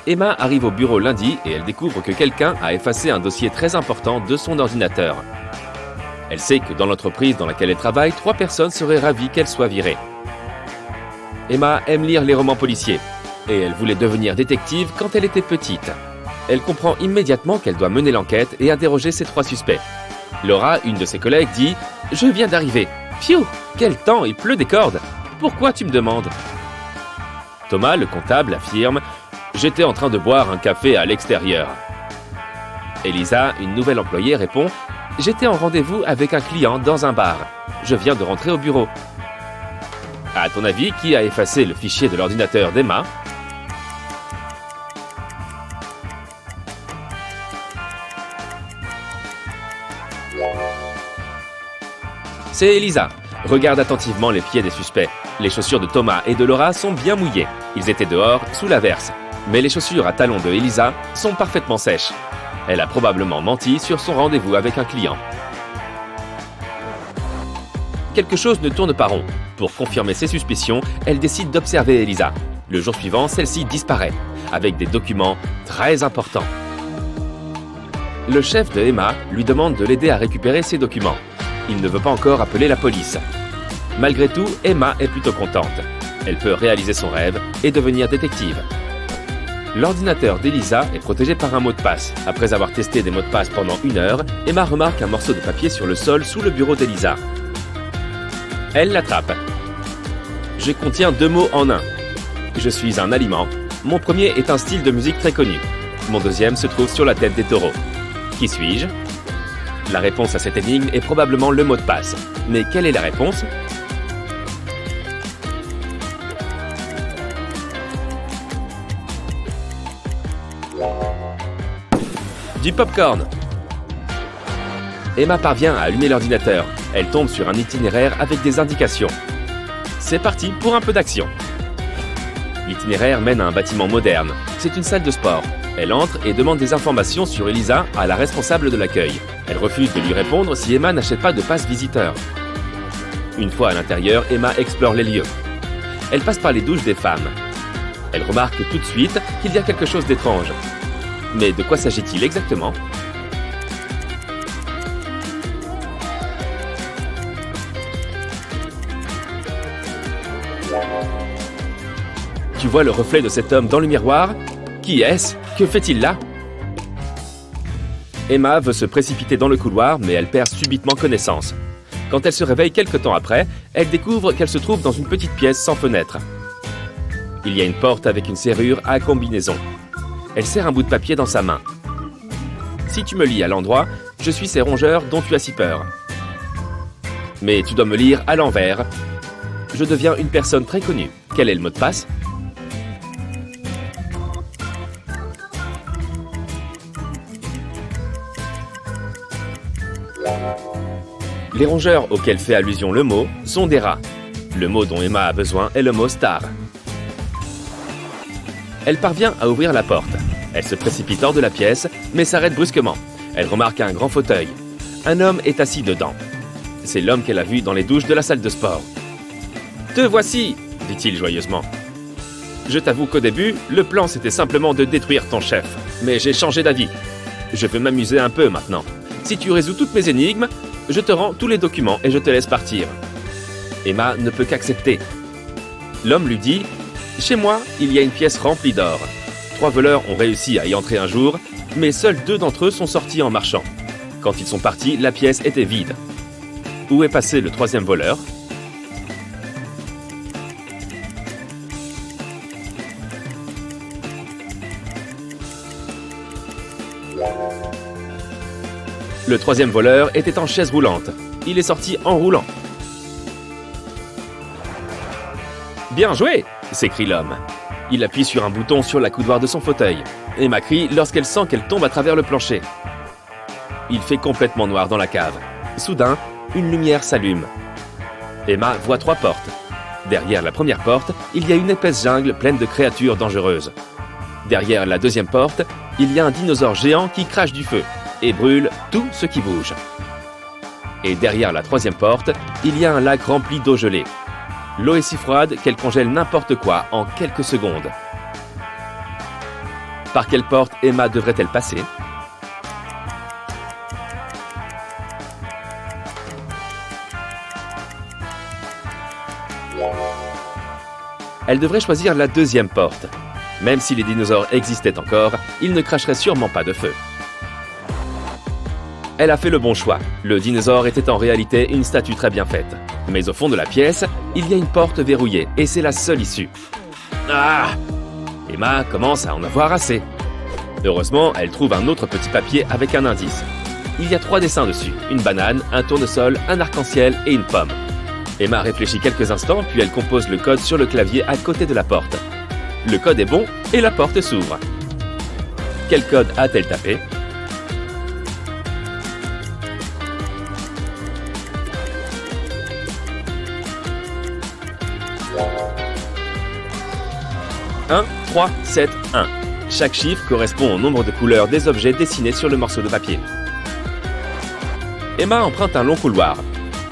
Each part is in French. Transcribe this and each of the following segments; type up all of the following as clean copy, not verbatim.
Emma arrive au bureau lundi et elle découvre que quelqu'un a effacé un dossier très important de son ordinateur. Elle sait que dans l'entreprise dans laquelle elle travaille, 3 personnes seraient ravies qu'elle soit virée. Emma aime lire les romans policiers et elle voulait devenir détective quand elle était petite. Elle comprend immédiatement qu'elle doit mener l'enquête et interroger ses 3 suspects. Laura, une de ses collègues, dit « Je viens d'arriver. Pfiou, quel temps, il pleut des cordes. Pourquoi tu me demandes ?» Thomas, le comptable, affirme « J'étais en train de boire un café à l'extérieur. » Elisa, une nouvelle employée, répond « J'étais en rendez-vous avec un client dans un bar. Je viens de rentrer au bureau. » À ton avis, qui a effacé le fichier de l'ordinateur d'Emma ? C'est Elisa. Regarde attentivement les pieds des suspects. Les chaussures de Thomas et de Laura sont bien mouillées. Ils étaient dehors, sous l'averse. Mais les chaussures à talons de Elisa sont parfaitement sèches. Elle a probablement menti sur son rendez-vous avec un client. Quelque chose ne tourne pas rond. Pour confirmer ses suspicions, elle décide d'observer Elisa. Le jour suivant, celle-ci disparaît, avec des documents très importants. Le chef de Emma lui demande de l'aider à récupérer ses documents. Il ne veut pas encore appeler la police. Malgré tout, Emma est plutôt contente. Elle peut réaliser son rêve et devenir détective. L'ordinateur d'Elisa est protégé par un mot de passe. Après avoir testé des mots de passe pendant 1 heure, Emma remarque un morceau de papier sur le sol sous le bureau d'Elisa. Elle l'attrape. Je contiens 2 mots en un. Je suis un aliment. Mon premier est un style de musique très connu. Mon deuxième se trouve sur la tête des taureaux. Qui suis-je ? La réponse à cette énigme est probablement le mot de passe. Mais quelle est la réponse ? Du popcorn. Emma parvient à allumer l'ordinateur. Elle tombe sur un itinéraire avec des indications. C'est parti pour un peu d'action. L'itinéraire mène à un bâtiment moderne. C'est une salle de sport. Elle entre et demande des informations sur Elisa à la responsable de l'accueil. Elle refuse de lui répondre si Emma n'achète pas de passe visiteur. Une fois à l'intérieur, Emma explore les lieux. Elle passe par les douches des femmes. Elle remarque tout de suite qu'il y a quelque chose d'étrange. Mais de quoi s'agit-il exactement ? Tu vois le reflet de cet homme dans le miroir ? Qui est-ce ? Que fait-il là ? Emma veut se précipiter dans le couloir, mais elle perd subitement connaissance. Quand elle se réveille quelque temps après, elle découvre qu'elle se trouve dans une petite pièce sans fenêtre. Il y a une porte avec une serrure à combinaison. Elle serre un bout de papier dans sa main. Si tu me lis à l'endroit, je suis ces rongeurs dont tu as si peur. Mais tu dois me lire à l'envers. Je deviens une personne très connue. Quel est le mot de passe ? Les rongeurs auxquels fait allusion le mot sont des rats. Le mot dont Emma a besoin est le mot star. Elle parvient à ouvrir la porte. Elle se précipite hors de la pièce, mais s'arrête brusquement. Elle remarque un grand fauteuil. Un homme est assis dedans. C'est l'homme qu'elle a vu dans les douches de la salle de sport. « Te voici !» dit-il joyeusement. « Je t'avoue qu'au début, le plan c'était simplement de détruire ton chef. Mais j'ai changé d'avis. Je veux m'amuser un peu maintenant. Si tu résous toutes mes énigmes, je te rends tous les documents et je te laisse partir. » Emma ne peut qu'accepter. L'homme lui dit « Chez moi, il y a une pièce remplie d'or. 3 voleurs ont réussi à y entrer un jour, mais seuls 2 d'entre eux sont sortis en marchant. Quand ils sont partis, la pièce était vide. Où est passé le 3e voleur ? » Le 3e voleur était en chaise roulante. Il est sorti en roulant. « Bien joué !» s'écrie l'homme. Il appuie sur un bouton sur la coudoir de son fauteuil. Emma crie lorsqu'elle sent qu'elle tombe à travers le plancher. Il fait complètement noir dans la cave. Soudain, une lumière s'allume. Emma voit 3 portes. Derrière la première porte, il y a une épaisse jungle pleine de créatures dangereuses. Derrière la 2e porte, il y a un dinosaure géant qui crache du feu et brûle tout ce qui bouge. Et derrière la troisième porte, il y a un lac rempli d'eau gelée. L'eau est si froide qu'elle congèle n'importe quoi en quelques secondes. Par quelle porte Emma devrait-elle passer? Elle devrait choisir la deuxième porte. Même si les dinosaures existaient encore, ils ne cracheraient sûrement pas de feu. Elle a fait le bon choix. Le dinosaure était en réalité une statue très bien faite. Mais au fond de la pièce, il y a une porte verrouillée et c'est la seule issue. Ah! Emma commence à en avoir assez. Heureusement, elle trouve un autre petit papier avec un indice. Il y a 3 dessins dessus, une banane, un tournesol, un arc-en-ciel et une pomme. Emma réfléchit quelques instants, puis elle compose le code sur le clavier à côté de la porte. Le code est bon et la porte s'ouvre. Quel code a-t-elle tapé? « 1, 3, 7, 1. Chaque chiffre correspond au nombre de couleurs des objets dessinés sur le morceau de papier. Emma emprunte un long couloir.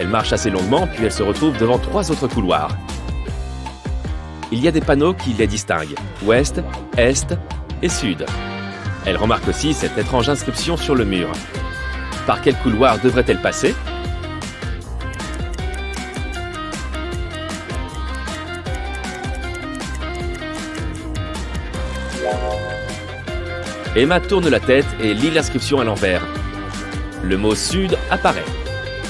Elle marche assez longuement, puis elle se retrouve devant 3 autres couloirs. Il y a des panneaux qui les distinguent, ouest, est et sud. Elle remarque aussi cette étrange inscription sur le mur. Par quel couloir devrait-elle passer? Emma tourne la tête et lit l'inscription à l'envers. Le mot sud apparaît.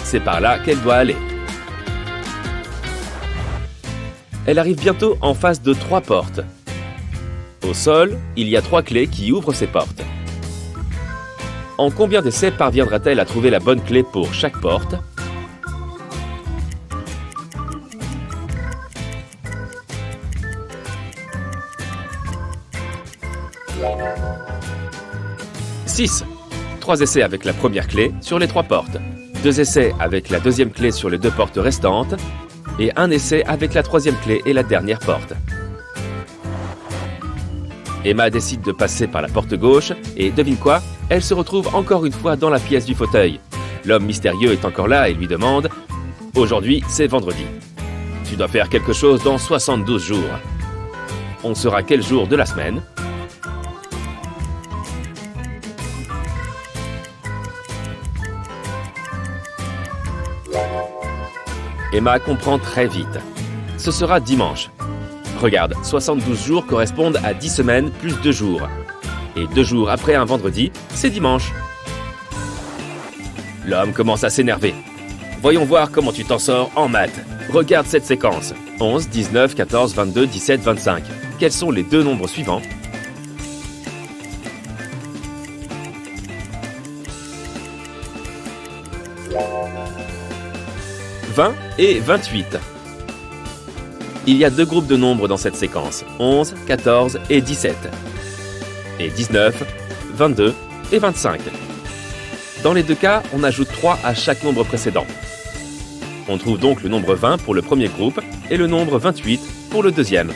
C'est par là qu'elle doit aller. Elle arrive bientôt en face de 3 portes. Au sol, il y a 3 clés qui ouvrent ces portes. En combien d'essais parviendra-t-elle à trouver la bonne clé pour chaque porte? « 6. 3 essais avec la première clé sur les 3 portes. 2 essais avec la deuxième clé sur les 2 portes restantes. Et 1 essai avec la troisième clé et la dernière porte. Emma décide de passer par la porte gauche et devine quoi? Elle se retrouve encore une fois dans la pièce du fauteuil. L'homme mystérieux est encore là et lui demande « Aujourd'hui, c'est vendredi. Tu dois faire quelque chose dans 72 jours. On saura quel jour de la semaine ?» Emma comprend très vite. Ce sera dimanche. Regarde, 72 jours correspondent à 10 semaines plus 2 jours. Et 2 jours après un vendredi, c'est dimanche. L'homme commence à s'énerver. Voyons voir comment tu t'en sors en maths. Regarde cette séquence. 11, 19, 14, 22, 17, 25. Quels sont les 2 nombres suivants? « 20 et 28. Il y a 2 groupes de nombres dans cette séquence, 11, 14 et 17. Et 19, 22 et 25. Dans les 2 cas, on ajoute 3 à chaque nombre précédent. On trouve donc le nombre 20 pour le premier groupe et le nombre 28 pour le deuxième.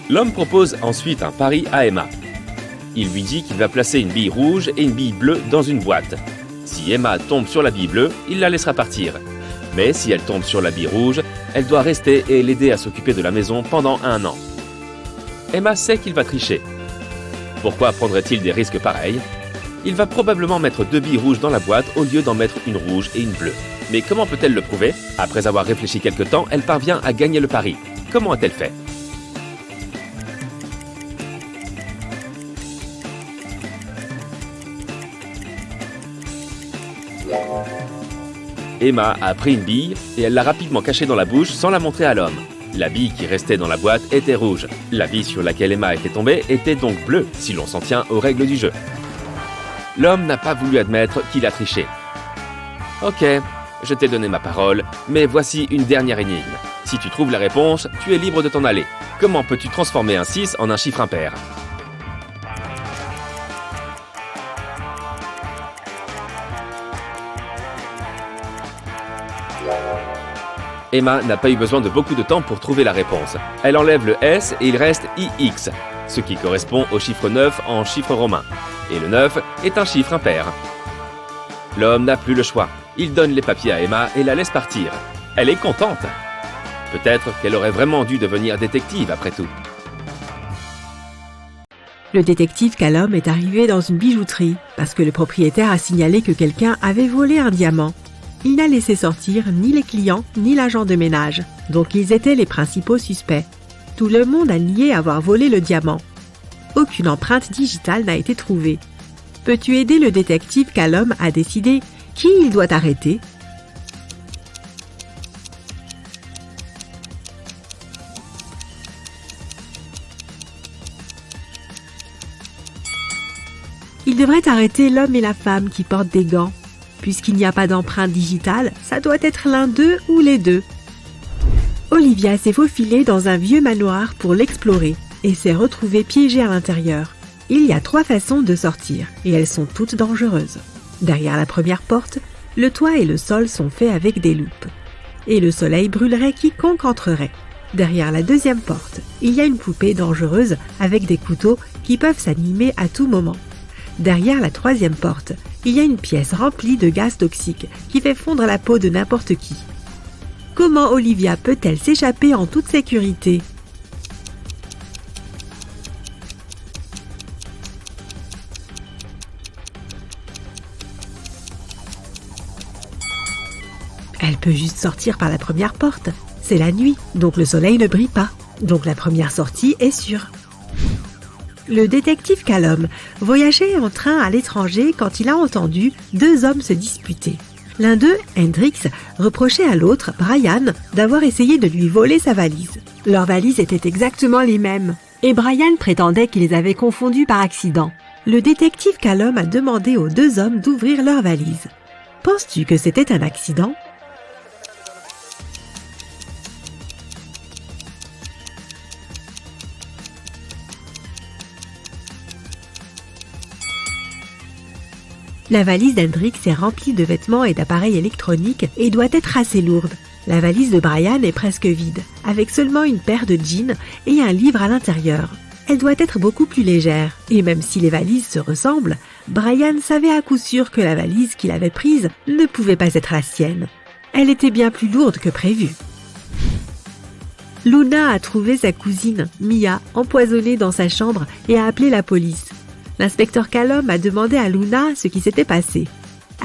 L'homme propose ensuite un pari à Emma. Il lui dit qu'il va placer une bille rouge et une bille bleue dans une boîte. Si Emma tombe sur la bille bleue, il la laissera partir. Mais si elle tombe sur la bille rouge, elle doit rester et l'aider à s'occuper de la maison pendant 1 an. Emma sait qu'il va tricher. Pourquoi prendrait-il des risques pareils? Il va probablement mettre 2 billes rouges dans la boîte au lieu d'en mettre une rouge et une bleue. Mais comment peut-elle le prouver? Après avoir réfléchi quelque temps, elle parvient à gagner le pari. Comment a-t-elle fait? Emma a pris une bille et elle l'a rapidement cachée dans la bouche sans la montrer à l'homme. La bille qui restait dans la boîte était rouge. La bille sur laquelle Emma était tombée était donc bleue, si l'on s'en tient aux règles du jeu. L'homme n'a pas voulu admettre qu'il a triché. « Ok, je t'ai donné ma parole, mais voici une dernière énigme. Si tu trouves la réponse, tu es libre de t'en aller. Comment peux-tu transformer un 6 en un chiffre impair ?» Emma n'a pas eu besoin de beaucoup de temps pour trouver la réponse. Elle enlève le S et il reste IX, ce qui correspond au chiffre 9 en chiffre romain. Et le 9 est un chiffre impair. L'homme n'a plus le choix. Il donne les papiers à Emma et la laisse partir. Elle est contente. Peut-être qu'elle aurait vraiment dû devenir détective après tout. Le détective Callum est arrivé dans une bijouterie parce que le propriétaire a signalé que quelqu'un avait volé un diamant. Il n'a laissé sortir ni les clients ni l'agent de ménage, donc ils étaient les principaux suspects. Tout le monde a nié avoir volé le diamant. Aucune empreinte digitale n'a été trouvée. Peux-tu aider le détective Callum à décider qui il doit arrêter ? Il devrait arrêter l'homme et la femme qui portent des gants. Puisqu'il n'y a pas d'empreinte digitale, ça doit être l'un d'eux ou les deux. Olivia s'est faufilée dans un vieux manoir pour l'explorer et s'est retrouvée piégée à l'intérieur. Il y a 3 façons de sortir et elles sont toutes dangereuses. Derrière la première porte, le toit et le sol sont faits avec des loupes. Et le soleil brûlerait quiconque entrerait. Derrière la deuxième porte, il y a une poupée dangereuse avec des couteaux qui peuvent s'animer à tout moment. Derrière la troisième porte, il y a une pièce remplie de gaz toxiques qui fait fondre la peau de n'importe qui. Comment Olivia peut-elle s'échapper en toute sécurité ? Elle peut juste sortir par la première porte. C'est la nuit, donc le soleil ne brille pas. Donc la première sortie est sûre. Le détective Callum voyageait en train à l'étranger quand il a entendu 2 hommes se disputer. L'un d'eux, Hendrix, reprochait à l'autre, Brian, d'avoir essayé de lui voler sa valise. Leurs valises étaient exactement les mêmes, et Brian prétendait qu'il les avait confondues par accident. Le détective Callum a demandé aux 2 hommes d'ouvrir leurs valises. Penses-tu que c'était un accident ? La valise d'Hendrix est remplie de vêtements et d'appareils électroniques et doit être assez lourde. La valise de Brian est presque vide, avec seulement une paire de jeans et un livre à l'intérieur. Elle doit être beaucoup plus légère, et même si les valises se ressemblent, Brian savait à coup sûr que la valise qu'il avait prise ne pouvait pas être la sienne. Elle était bien plus lourde que prévu. Luna a trouvé sa cousine, Mia, empoisonnée dans sa chambre et a appelé la police. L'inspecteur Callum a demandé à Luna ce qui s'était passé.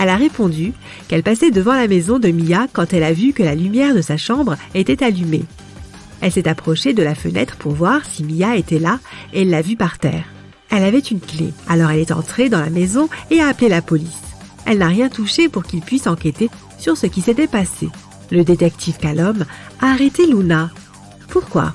Elle a répondu qu'elle passait devant la maison de Mia quand elle a vu que la lumière de sa chambre était allumée. Elle s'est approchée de la fenêtre pour voir si Mia était là et elle l'a vue par terre. Elle avait une clé, alors elle est entrée dans la maison et a appelé la police. Elle n'a rien touché pour qu'ils puissent enquêter sur ce qui s'était passé. Le détective Callum a arrêté Luna. Pourquoi ?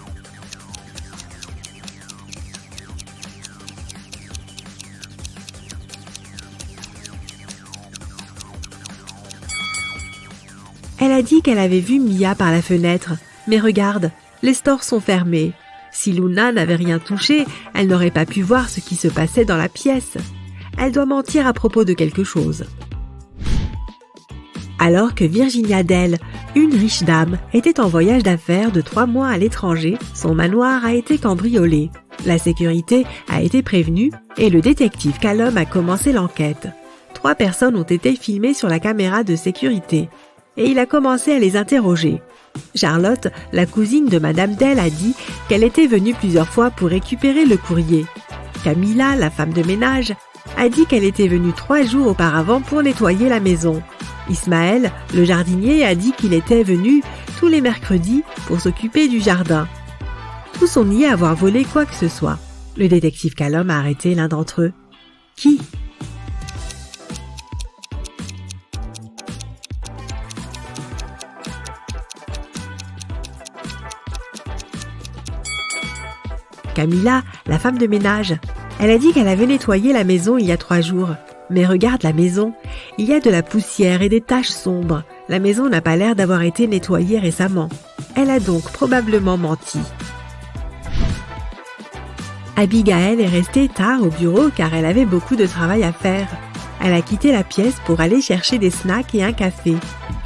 Elle a dit qu'elle avait vu Mia par la fenêtre, mais regarde, les stores sont fermés. Si Luna n'avait rien touché, elle n'aurait pas pu voir ce qui se passait dans la pièce. Elle doit mentir à propos de quelque chose. Alors que Virginia Dell, une riche dame, était en voyage d'affaires de 3 mois à l'étranger, son manoir a été cambriolé. La sécurité a été prévenue et le détective Callum a commencé l'enquête. 3 personnes ont été filmées sur la caméra de sécurité. Et il a commencé à les interroger. Charlotte, la cousine de Madame Dell, a dit qu'elle était venue plusieurs fois pour récupérer le courrier. Camilla, la femme de ménage, a dit qu'elle était venue 3 jours auparavant pour nettoyer la maison. Ismaël, le jardinier, a dit qu'il était venu tous les mercredis pour s'occuper du jardin. Tous ont nié avoir volé quoi que ce soit. Le détective Callum a arrêté l'un d'entre eux. Qui ? Camilla, la femme de ménage. Elle a dit qu'elle avait nettoyé la maison il y a 3 jours. Mais regarde la maison, il y a de la poussière et des taches sombres. La maison n'a pas l'air d'avoir été nettoyée récemment. Elle a donc probablement menti. Abigail est restée tard au bureau car elle avait beaucoup de travail à faire. Elle a quitté la pièce pour aller chercher des snacks et un café.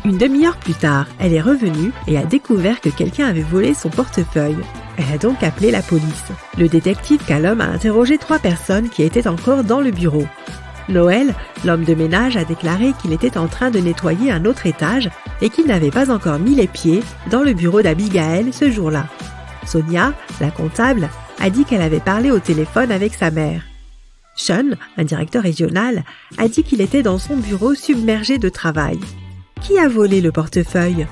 Une demi-heure plus tard, elle est revenue et a découvert que quelqu'un avait volé son portefeuille. Elle a donc appelé la police. Le détective Callum a interrogé 3 personnes qui étaient encore dans le bureau. Noël, l'homme de ménage, a déclaré qu'il était en train de nettoyer un autre étage et qu'il n'avait pas encore mis les pieds dans le bureau d'Abigail ce jour-là. Sonia, la comptable, a dit qu'elle avait parlé au téléphone avec sa mère. Sean, un directeur régional, a dit qu'il était dans son bureau submergé de travail. Qui a volé le portefeuille ?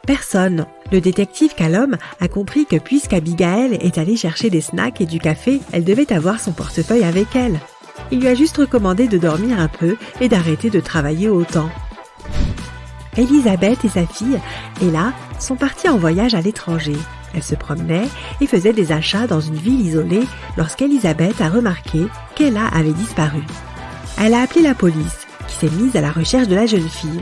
Personne. Le détective Callum a compris que puisqu'Abigail est allée chercher des snacks et du café, elle devait avoir son portefeuille avec elle. Il lui a juste recommandé de dormir un peu et d'arrêter de travailler autant. Elisabeth et sa fille, Ella, sont parties en voyage à l'étranger. Elles se promenaient et faisaient des achats dans une ville isolée lorsqu'Elisabeth a remarqué qu'Ella avait disparu. Elle a appelé la police, qui s'est mise à la recherche de la jeune fille.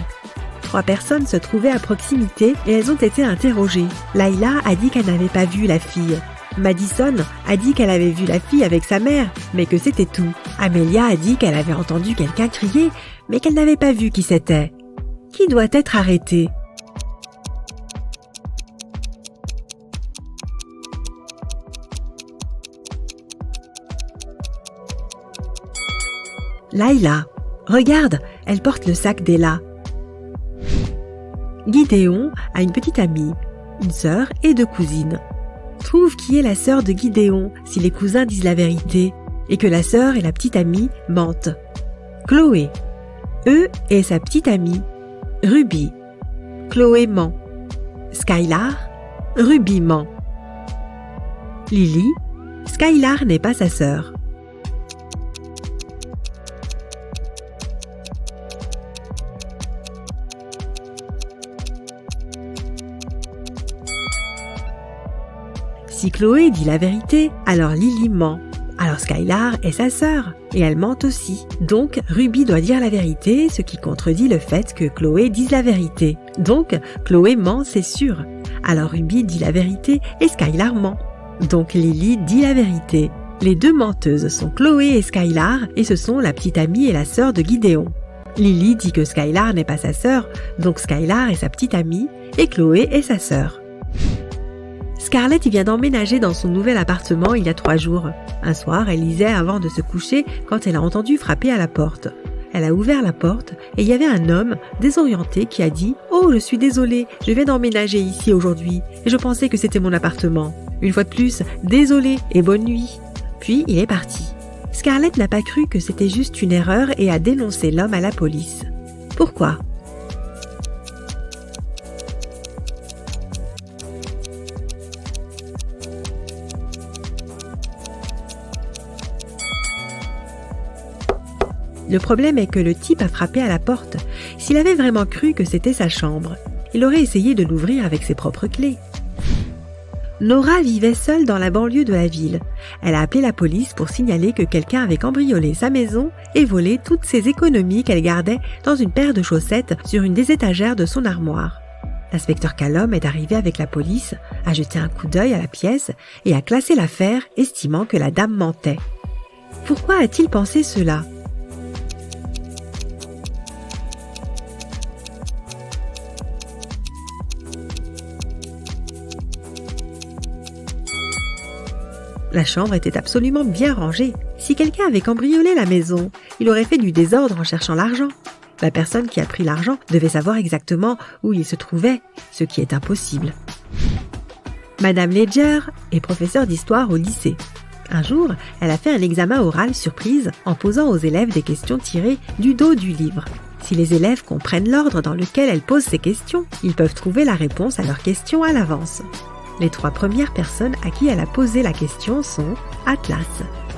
3 personnes se trouvaient à proximité et elles ont été interrogées. Layla a dit qu'elle n'avait pas vu la fille. Madison a dit qu'elle avait vu la fille avec sa mère, mais que c'était tout. Amelia a dit qu'elle avait entendu quelqu'un crier, mais qu'elle n'avait pas vu qui c'était. Qui doit être arrêté ? Layla. Regarde, elle porte le sac d'Ella. Gideon a une petite amie, une sœur et 2 cousines. Trouve qui est la sœur de Gideon si les cousins disent la vérité et que la sœur et la petite amie mentent. Chloé. Est sa petite amie. Ruby. Chloé ment. Skylar. Ruby ment. Lily. Skylar n'est pas sa sœur. Si Chloé dit la vérité, alors Lily ment. Alors Skylar est sa sœur, et elle ment aussi. Donc Ruby doit dire la vérité, ce qui contredit le fait que Chloé dise la vérité. Donc Chloé ment, c'est sûr. Alors Ruby dit la vérité et Skylar ment. Donc Lily dit la vérité. Les 2 menteuses sont Chloé et Skylar, et ce sont la petite amie et la sœur de Gideon. Lily dit que Skylar n'est pas sa sœur, donc Skylar est sa petite amie, et Chloé est sa sœur. Scarlett vient d'emménager dans son nouvel appartement il y a 3 jours. Un soir, elle lisait avant de se coucher quand elle a entendu frapper à la porte. Elle a ouvert la porte et il y avait un homme désorienté qui a dit « Oh, je suis désolée, je viens d'emménager ici aujourd'hui et je pensais que c'était mon appartement. Une fois de plus, désolée et bonne nuit. » Puis il est parti. Scarlett n'a pas cru que c'était juste une erreur et a dénoncé l'homme à la police. Pourquoi ? Le problème est que le type a frappé à la porte. S'il avait vraiment cru que c'était sa chambre, il aurait essayé de l'ouvrir avec ses propres clés. Nora vivait seule dans la banlieue de la ville. Elle a appelé la police pour signaler que quelqu'un avait cambriolé sa maison et volé toutes ses économies qu'elle gardait dans une paire de chaussettes sur une des étagères de son armoire. L'inspecteur Callum est arrivé avec la police, a jeté un coup d'œil à la pièce et a classé l'affaire, estimant que la dame mentait. Pourquoi a-t-il pensé cela ? La chambre était absolument bien rangée. Si quelqu'un avait cambriolé la maison, il aurait fait du désordre en cherchant l'argent. La personne qui a pris l'argent devait savoir exactement où il se trouvait, ce qui est impossible. Madame Ledger est professeure d'histoire au lycée. Un jour, elle a fait un examen oral surprise en posant aux élèves des questions tirées du dos du livre. Si les élèves comprennent l'ordre dans lequel elle pose ces questions, ils peuvent trouver la réponse à leurs questions à l'avance. Les 3 premières personnes à qui elle a posé la question sont Atlas,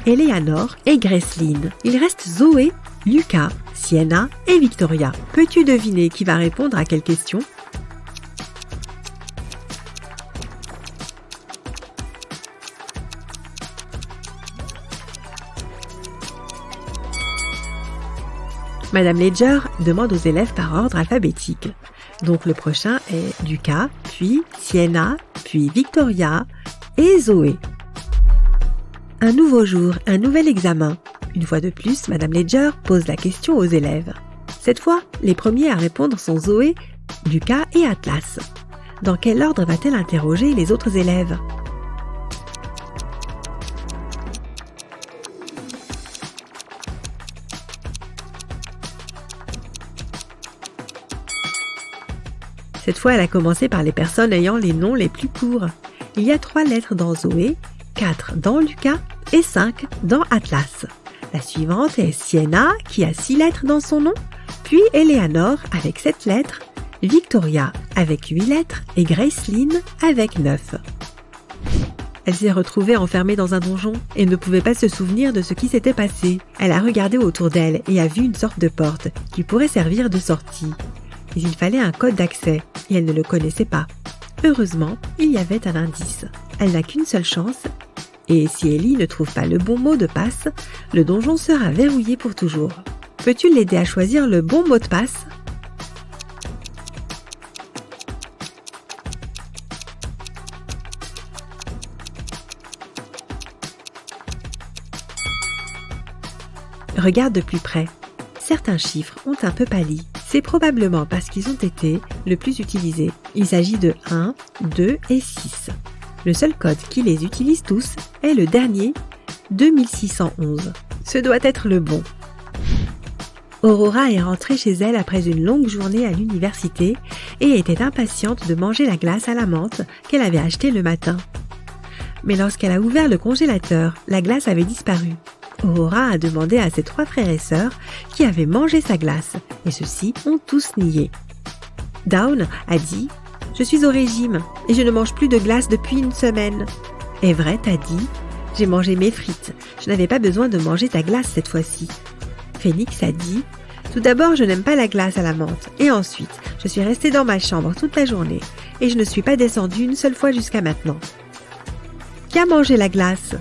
Eleanor et Gracelyn. Il reste Zoé, Lucas, Sienna et Victoria. Peux-tu deviner qui va répondre à quelle question ? Madame Ledger demande aux élèves par ordre alphabétique. Donc le prochain est Lucas, puis Sienna, puis Victoria et Zoé. Un nouveau jour, un nouvel examen. Une fois de plus, Madame Ledger pose la question aux élèves. Cette fois, les premiers à répondre sont Zoé, Lucas et Atlas. Dans quel ordre va-t-elle interroger les autres élèves? Cette fois, elle a commencé par les personnes ayant les noms les plus courts. Il y a 3 lettres dans Zoé, 4 dans Lucas et 5 dans Atlas. La suivante est Sienna, qui a 6 lettres dans son nom, puis Eleanor avec 7 lettres, Victoria avec 8 lettres et Gracelyn avec 9. Elle s'est retrouvée enfermée dans un donjon et ne pouvait pas se souvenir de ce qui s'était passé. Elle a regardé autour d'elle et a vu une sorte de porte qui pourrait servir de sortie. Mais il fallait un code d'accès et elle ne le connaissait pas. Heureusement, il y avait un indice. Elle n'a qu'une seule chance et si Ellie ne trouve pas le bon mot de passe, le donjon sera verrouillé pour toujours. Peux-tu l'aider à choisir le bon mot de passe? Regarde de plus près. Certains chiffres ont un peu pâli. C'est probablement parce qu'ils ont été le plus utilisés. Il s'agit de 1, 2 et 6. Le seul code qui les utilise tous est le dernier, 2611. Ce doit être le bon. Aurora est rentrée chez elle après une longue journée à l'université et était impatiente de manger la glace à la menthe qu'elle avait achetée le matin. Mais lorsqu'elle a ouvert le congélateur, la glace avait disparu. Aurora a demandé à ses 3 frères et sœurs qui avaient mangé sa glace, et ceux-ci ont tous nié. Dawn a dit « Je suis au régime et je ne mange plus de glace depuis une semaine. » Everett a dit « J'ai mangé mes frites, je n'avais pas besoin de manger ta glace cette fois-ci. » Phoenix a dit « Tout d'abord, je n'aime pas la glace à la menthe, et ensuite, je suis restée dans ma chambre toute la journée, et je ne suis pas descendue une seule fois jusqu'à maintenant. » Qui a mangé la glace?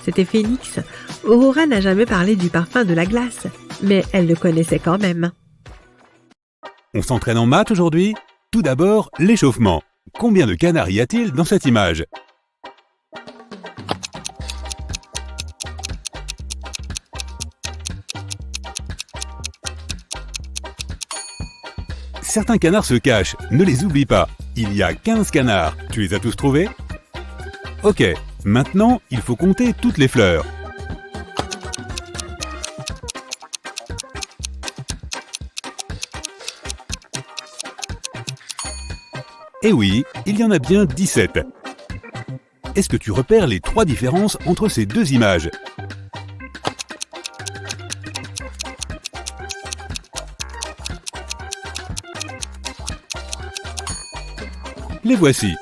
C'était Phoenix. Aurora n'a jamais parlé du parfum de la glace, mais elle le connaissait quand même. On s'entraîne en maths aujourd'hui? Tout d'abord, l'échauffement. Combien de canards y a-t-il dans cette image? Certains canards se cachent, ne les oublie pas. Il y a 15 canards. Tu les as tous trouvés? Ok, maintenant, il faut compter toutes les fleurs. Eh oui, il y en a bien 17. Est-ce que tu repères les 3 différences entre ces 2 images? Les voici.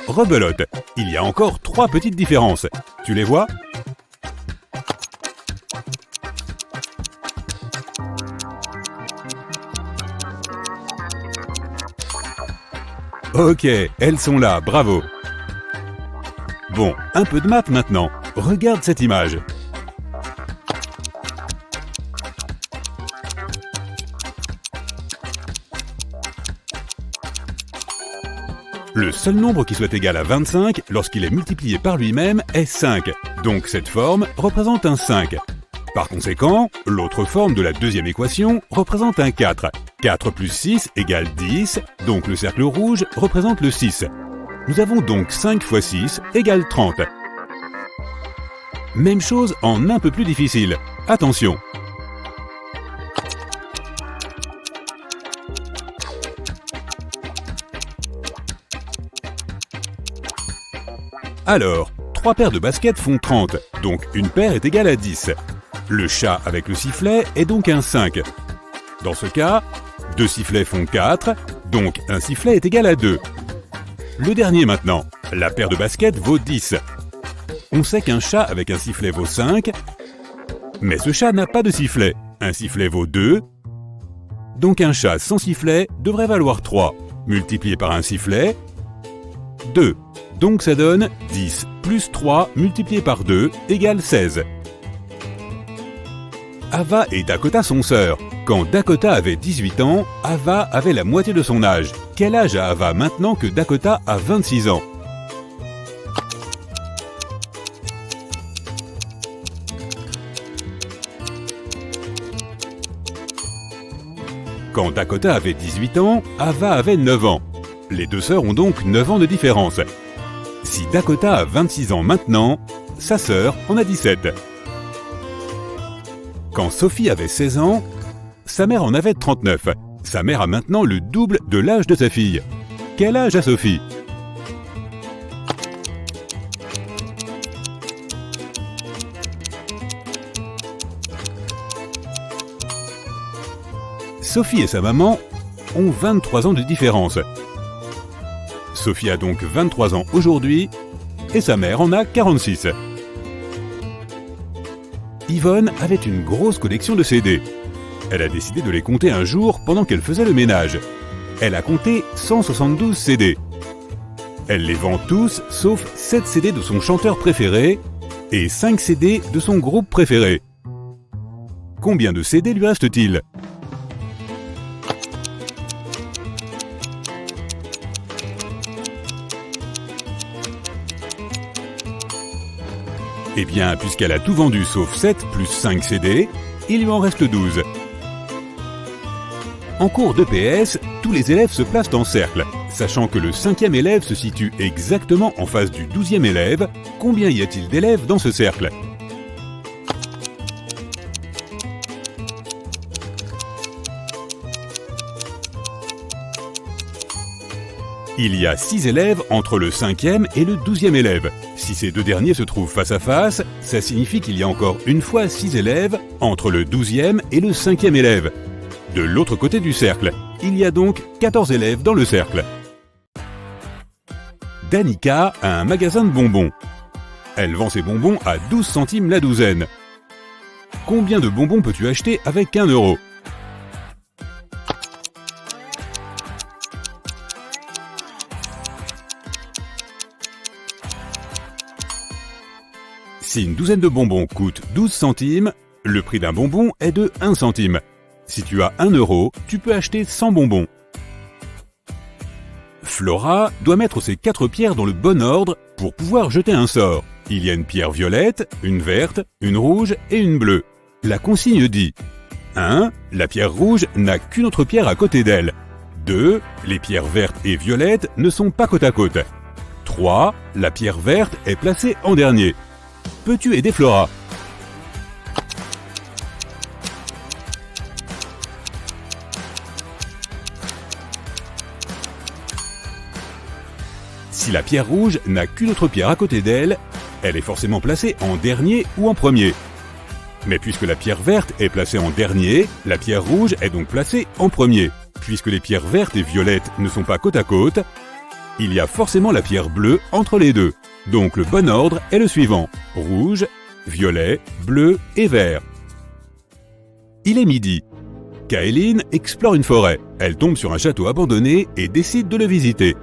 Rebelote, il y a encore 3 petites différences. Tu les vois? Ok, elles sont là, bravo. Bon, un peu de maths maintenant. Regarde cette image. Le seul nombre qui soit égal à 25 lorsqu'il est multiplié par lui-même est 5. Donc cette forme représente un 5. Par conséquent, l'autre forme de la deuxième équation représente un 4. 4 plus 6 égale 10, donc le cercle rouge représente le 6. Nous avons donc 5 fois 6 égale 30. Même chose en un peu plus difficile. Attention! Alors, 3 paires de baskets font 30, donc une paire est égale à 10. Le chat avec le sifflet est donc un 5. Dans ce cas, 2 sifflets font 4, donc un sifflet est égal à 2. Le dernier maintenant, la paire de baskets vaut 10. On sait qu'un chat avec un sifflet vaut 5, mais ce chat n'a pas de sifflet. Un sifflet vaut 2, donc un chat sans sifflet devrait valoir 3. Multiplié par un sifflet, 2. Donc ça donne 10 plus 3 multiplié par 2 égale 16. Ava et Dakota sont sœurs. Quand Dakota avait 18 ans, Ava avait la moitié de son âge. Quel âge a Ava maintenant que Dakota a 26 ans? Quand Dakota avait 18 ans, Ava avait 9 ans. Les deux sœurs ont donc 9 ans de différence. Si Dakota a 26 ans maintenant, sa sœur en a 17. Quand Sophie avait 16 ans, sa mère en avait 39. Sa mère a maintenant le double de l'âge de sa fille. Quel âge a Sophie ? Sophie et sa maman ont 23 ans de différence. Sophie a donc 23 ans aujourd'hui et sa mère en a 46. Yvonne avait une grosse collection de CD. Elle a décidé de les compter un jour pendant qu'elle faisait le ménage. Elle a compté 172 CD. Elle les vend tous sauf 7 CD de son chanteur préféré et 5 CD de son groupe préféré. Combien de CD lui reste-t-il ? Eh bien, puisqu'elle a tout vendu sauf 7 plus 5 CD, il lui en reste 12. En cours d'EPS, tous les élèves se placent en cercle. Sachant que le 5e élève se situe exactement en face du 12e élève, combien y a-t-il d'élèves dans ce cercle ? Il y a 6 élèves entre le 5e et le 12e élève. Si ces deux derniers se trouvent face à face, ça signifie qu'il y a encore une fois 6 élèves entre le 12e et le 5e élève. De l'autre côté du cercle, il y a donc 14 élèves dans le cercle. Danica a un magasin de bonbons. Elle vend ses bonbons à 12 centimes la douzaine. Combien de bonbons peux-tu acheter avec 1 euro ? Si une douzaine de bonbons coûte 12 centimes, le prix d'un bonbon est de 1 centime. Si tu as 1 euro, tu peux acheter 100 bonbons. Flora doit mettre ses 4 pierres dans le bon ordre pour pouvoir jeter un sort. Il y a une pierre violette, une verte, une rouge et une bleue. La consigne dit 1. La pierre rouge n'a qu'une autre pierre à côté d'elle. 2. Les pierres vertes et violettes ne sont pas côte à côte. 3. La pierre verte est placée en dernier. Peux-tu aider Flora ? Si la pierre rouge n'a qu'une autre pierre à côté d'elle, elle est forcément placée en dernier ou en premier. Mais puisque la pierre verte est placée en dernier, la pierre rouge est donc placée en premier. Puisque les pierres vertes et violettes ne sont pas côte à côte, il y a forcément la pierre bleue entre les deux. Donc le bon ordre est le suivant: rouge, violet, bleu et vert. Il est midi. Kaeline explore une forêt. Elle tombe sur un château abandonné et décide de le visiter.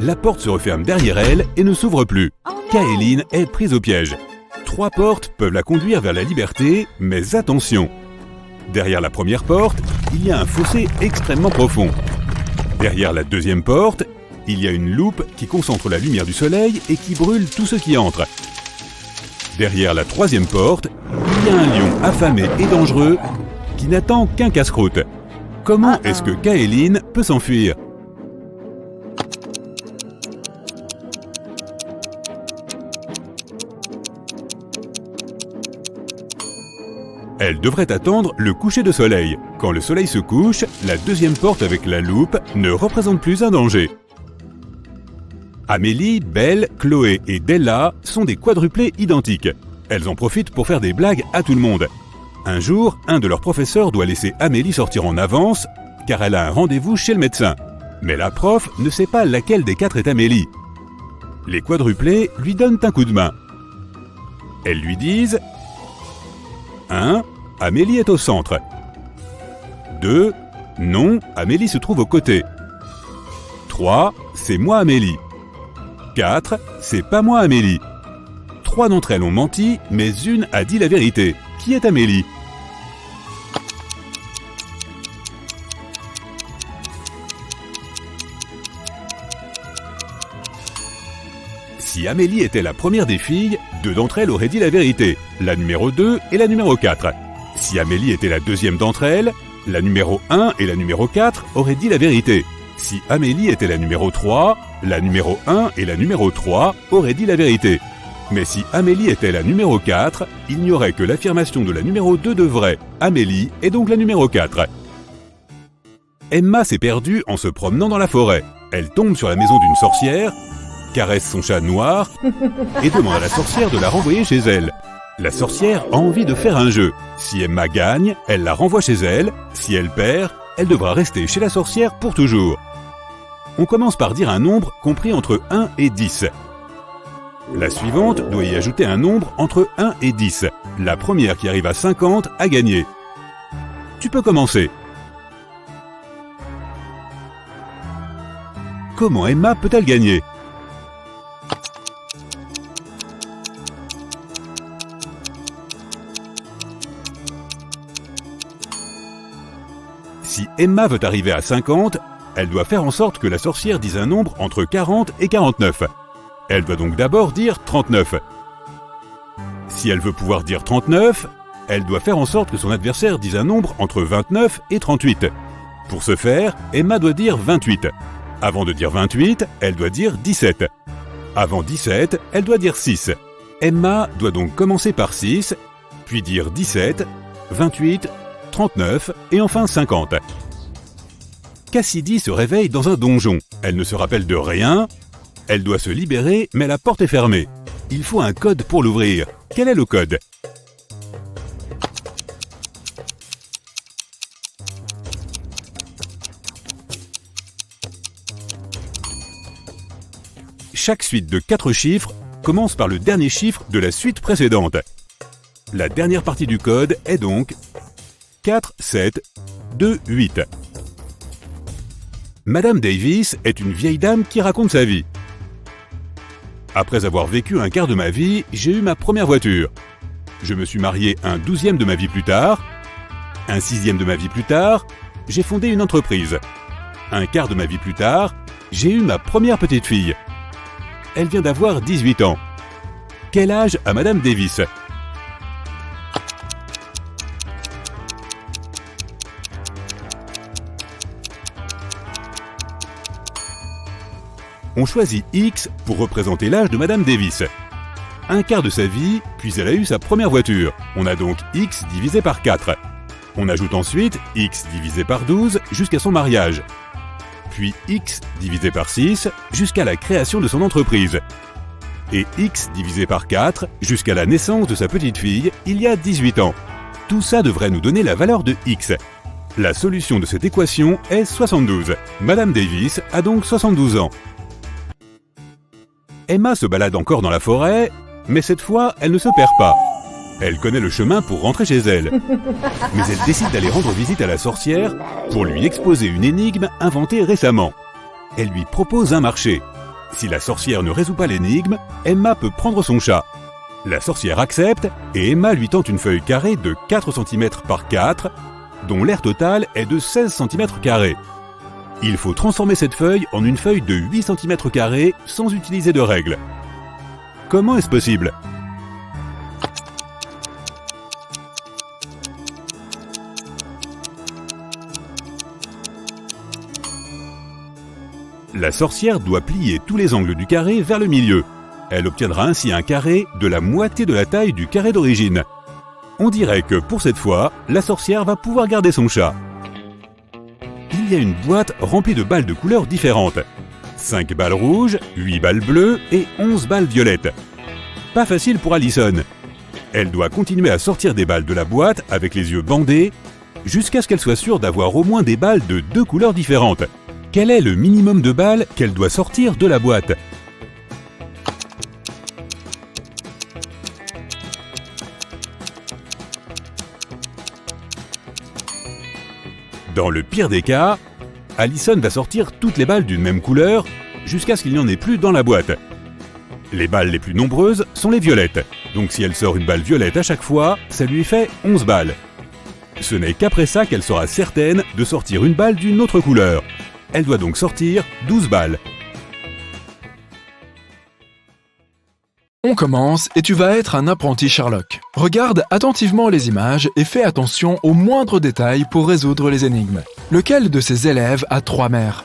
La porte se referme derrière elle et ne s'ouvre plus. Kaeline est prise au piège. 3 portes peuvent la conduire vers la liberté, mais attention! Derrière la première porte, il y a un fossé extrêmement profond. Derrière la deuxième porte, il y a une loupe qui concentre la lumière du soleil et qui brûle tout ce qui entre. Derrière la troisième porte, il y a un lion affamé et dangereux qui n'attend qu'un casse-croûte. Comment est-ce que Kaeline peut s'enfuir ? Elle devrait attendre le coucher de soleil. Quand le soleil se couche, la deuxième porte avec la loupe ne représente plus un danger. Amélie, Belle, Chloé et Della sont des quadruplés identiques. Elles en profitent pour faire des blagues à tout le monde. Un jour, un de leurs professeurs doit laisser Amélie sortir en avance car elle a un rendez-vous chez le médecin. Mais la prof ne sait pas laquelle des 4 est Amélie. Les quadruplés lui donnent un coup de main. Elles lui disent 1. Amélie est au centre. 2. Non, Amélie se trouve aux côtés. 3. C'est moi Amélie. 4. C'est pas moi Amélie. 3 d'entre elles ont menti, mais une a dit la vérité. Qui est Amélie ? Si Amélie était la première des filles, 2 d'entre elles auraient dit la vérité, la numéro 2 et la numéro 4. Si Amélie était la deuxième d'entre elles, La numéro 1 et la numéro 4 auraient dit la vérité. Si Amélie était la numéro 3, la numéro 1 et la numéro 3 auraient dit la vérité. Mais si Amélie était la numéro 4, il n'y aurait que l'affirmation de la numéro 2 de vrai. Amélie est donc la numéro 4. Emma s'est perdue en se promenant dans la forêt. Elle tombe sur la maison d'une sorcière, caresse son chat noir et demande à la sorcière de la renvoyer chez elle. La sorcière a envie de faire un jeu. Si Emma gagne, elle la renvoie chez elle. Si elle perd, elle devra rester chez la sorcière pour toujours. On commence par dire un nombre compris entre 1 et 10. La suivante doit y ajouter un nombre entre 1 et 10. La première qui arrive à 50 a gagné. Tu peux commencer. Comment Emma peut-elle gagner ? Si Emma veut arriver à 50, elle doit faire en sorte que la sorcière dise un nombre entre 40 et 49. Elle doit donc d'abord dire 39. Si elle veut pouvoir dire 39, elle doit faire en sorte que son adversaire dise un nombre entre 29 et 38. Pour ce faire, Emma doit dire 28. Avant de dire 28, elle doit dire 17. Avant 17, elle doit dire 6. Emma doit donc commencer par 6, puis dire 17, 28, 39 et enfin 50. Cassidy se réveille dans un donjon. Elle ne se rappelle de rien. Elle doit se libérer, mais la porte est fermée. Il faut un code pour l'ouvrir. Quel est le code ? Chaque suite de 4 chiffres commence par le dernier chiffre de la suite précédente. La dernière partie du code est donc 4, 7, 2, 8. Madame Davis est une vieille dame qui raconte sa vie. Après avoir vécu un quart de ma vie, j'ai eu ma première voiture. Je me suis marié un 12e de ma vie plus tard. Un 6e de ma vie plus tard, j'ai fondé une entreprise. Un quart de ma vie plus tard, j'ai eu ma première petite fille. Elle vient d'avoir 18 ans. Quel âge a Madame Davis ? On choisit X pour représenter l'âge de Madame Davis. Un quart de sa vie, puis elle a eu sa première voiture. On a donc X divisé par 4. On ajoute ensuite X divisé par 12 jusqu'à son mariage. Puis X divisé par 6 jusqu'à la création de son entreprise. Et X divisé par 4 jusqu'à la naissance de sa petite fille il y a 18 ans. Tout ça devrait nous donner la valeur de X. La solution de cette équation est 72. Madame Davis a donc 72 ans. Emma se balade encore dans la forêt, mais cette fois, elle ne se perd pas. Elle connaît le chemin pour rentrer chez elle. Mais elle décide d'aller rendre visite à la sorcière pour lui exposer une énigme inventée récemment. Elle lui propose un marché. Si la sorcière ne résout pas l'énigme, Emma peut prendre son chat. La sorcière accepte et Emma lui tend une feuille carrée de 4 cm par 4, dont l'aire totale est de 16 cm². Il faut transformer cette feuille en une feuille de 8 cm² sans utiliser de règles. Comment est-ce possible ? La sorcière doit plier tous les angles du carré vers le milieu. Elle obtiendra ainsi un carré de la moitié de la taille du carré d'origine. On dirait que pour cette fois, la sorcière va pouvoir garder son chat. Il y a une boîte remplie de balles de couleurs différentes. 5 balles rouges, 8 balles bleues et 11 balles violettes. Pas facile pour Allison. Elle doit continuer à sortir des balles de la boîte avec les yeux bandés jusqu'à ce qu'elle soit sûre d'avoir au moins des balles de 2 couleurs différentes. Quel est le minimum de balles qu'elle doit sortir de la boîte ? Dans le pire des cas, Allison va sortir toutes les balles d'une même couleur jusqu'à ce qu'il n'y en ait plus dans la boîte. Les balles les plus nombreuses sont les violettes, donc si elle sort une balle violette à chaque fois, ça lui fait 11 balles. Ce n'est qu'après ça qu'elle sera certaine de sortir une balle d'une autre couleur. Elle doit donc sortir 12 balles. On commence et tu vas être un apprenti Sherlock. Regarde attentivement les images et fais attention aux moindres détails pour résoudre les énigmes. Lequel de ces élèves a 3 mères?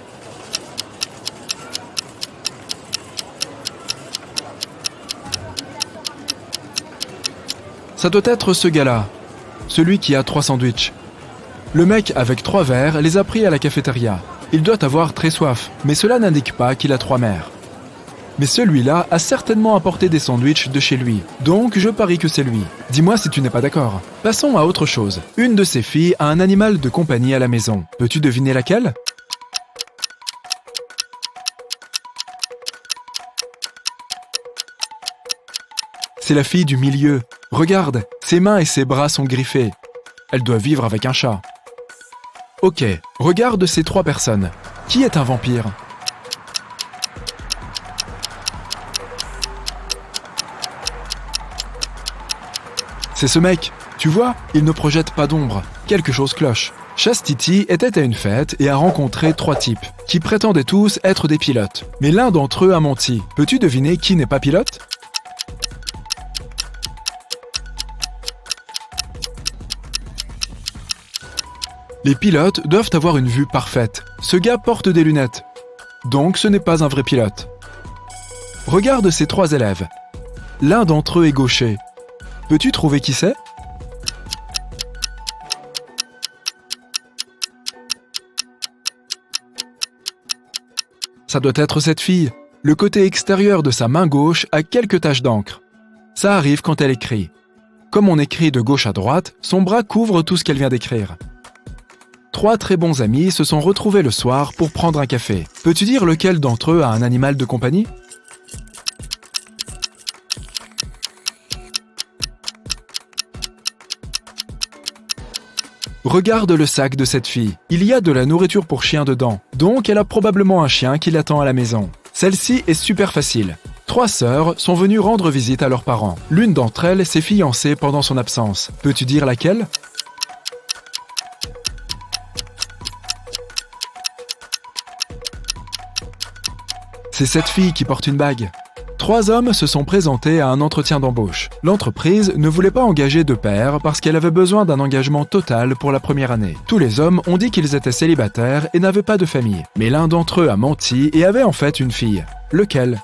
Ça doit être ce gars-là, celui qui a 3 sandwichs. Le mec avec 3 verres les a pris à la cafétéria. Il doit avoir très soif, mais cela n'indique pas qu'il a 3 mères. Mais celui-là a certainement apporté des sandwichs de chez lui, donc je parie que c'est lui. Dis-moi si tu n'es pas d'accord. Passons à autre chose. Une de ces filles a un animal de compagnie à la maison. Peux-tu deviner laquelle? C'est la fille du milieu. Regarde, ses mains et ses bras sont griffés. Elle doit vivre avec un chat. Ok, regarde ces 3 personnes. Qui est un vampire? C'est ce mec. Tu vois, il ne projette pas d'ombre. Quelque chose cloche. Chastity était à une fête et a rencontré 3 types, qui prétendaient tous être des pilotes. Mais l'un d'entre eux a menti. Peux-tu deviner qui n'est pas pilote? Les pilotes doivent avoir une vue parfaite. Ce gars porte des lunettes. Donc ce n'est pas un vrai pilote. Regarde ces 3 élèves. L'un d'entre eux est gaucher. Peux-tu trouver qui c'est? Ça doit être cette fille. Le côté extérieur de sa main gauche a quelques taches d'encre. Ça arrive quand elle écrit. Comme on écrit de gauche à droite, son bras couvre tout ce qu'elle vient d'écrire. 3 très bons amis se sont retrouvés le soir pour prendre un café. Peux-tu dire lequel d'entre eux a un animal de compagnie? Regarde le sac de cette fille. Il y a de la nourriture pour chien dedans, donc elle a probablement un chien qui l'attend à la maison. Celle-ci est super facile. 3 sœurs sont venues rendre visite à leurs parents. L'une d'entre elles s'est fiancée pendant son absence. Peux-tu dire laquelle? C'est cette fille qui porte une bague. 3 hommes se sont présentés à un entretien d'embauche. L'entreprise ne voulait pas engager de père parce qu'elle avait besoin d'un engagement total pour la première année. Tous les hommes ont dit qu'ils étaient célibataires et n'avaient pas de famille. Mais l'un d'entre eux a menti et avait en fait une fille. Lequel?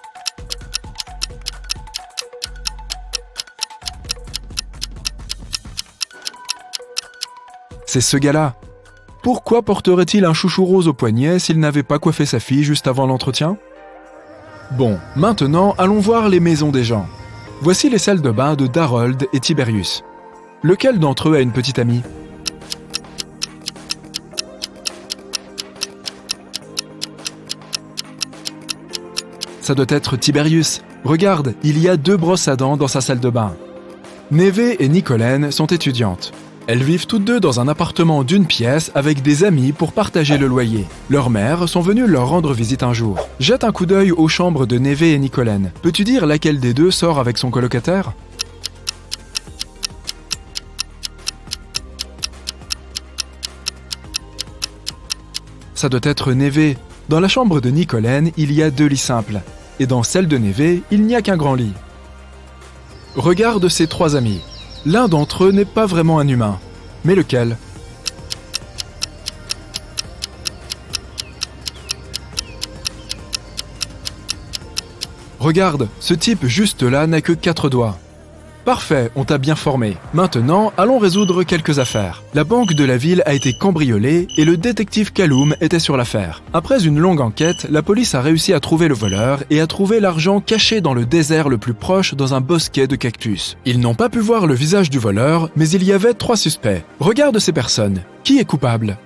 C'est ce gars-là. Pourquoi porterait-il un chouchou rose au poignet s'il n'avait pas coiffé sa fille juste avant l'entretien? Bon, maintenant, allons voir les maisons des gens. Voici les salles de bain de Darold et Tiberius. Lequel d'entre eux a une petite amie? Ça doit être Tiberius. Regarde, il y a 2 brosses à dents dans sa salle de bain. Neve et Nicolaine sont étudiantes. Elles vivent toutes 2 dans un appartement d'1 pièce avec des amis pour partager le loyer. Leurs mères sont venues leur rendre visite un jour. Jette un coup d'œil aux chambres de Neve et Nicolaine. Peux-tu dire laquelle des 2 sort avec son colocataire? Ça doit être Neve. Dans la chambre de Nicolaine, il y a 2 lits simples. Et dans celle de Neve, il n'y a qu'un grand lit. Regarde ces 3 amis. L'un d'entre eux n'est pas vraiment un humain. Mais lequel? Regarde, ce type juste là n'a que 4 doigts. Parfait, on t'a bien formé. Maintenant, allons résoudre quelques affaires. La banque de la ville a été cambriolée et le détective Callum était sur l'affaire. Après une longue enquête, la police a réussi à trouver le voleur et a trouvé l'argent caché dans le désert le plus proche dans un bosquet de cactus. Ils n'ont pas pu voir le visage du voleur, mais il y avait 3 suspects. Regarde ces personnes. Qui est coupable?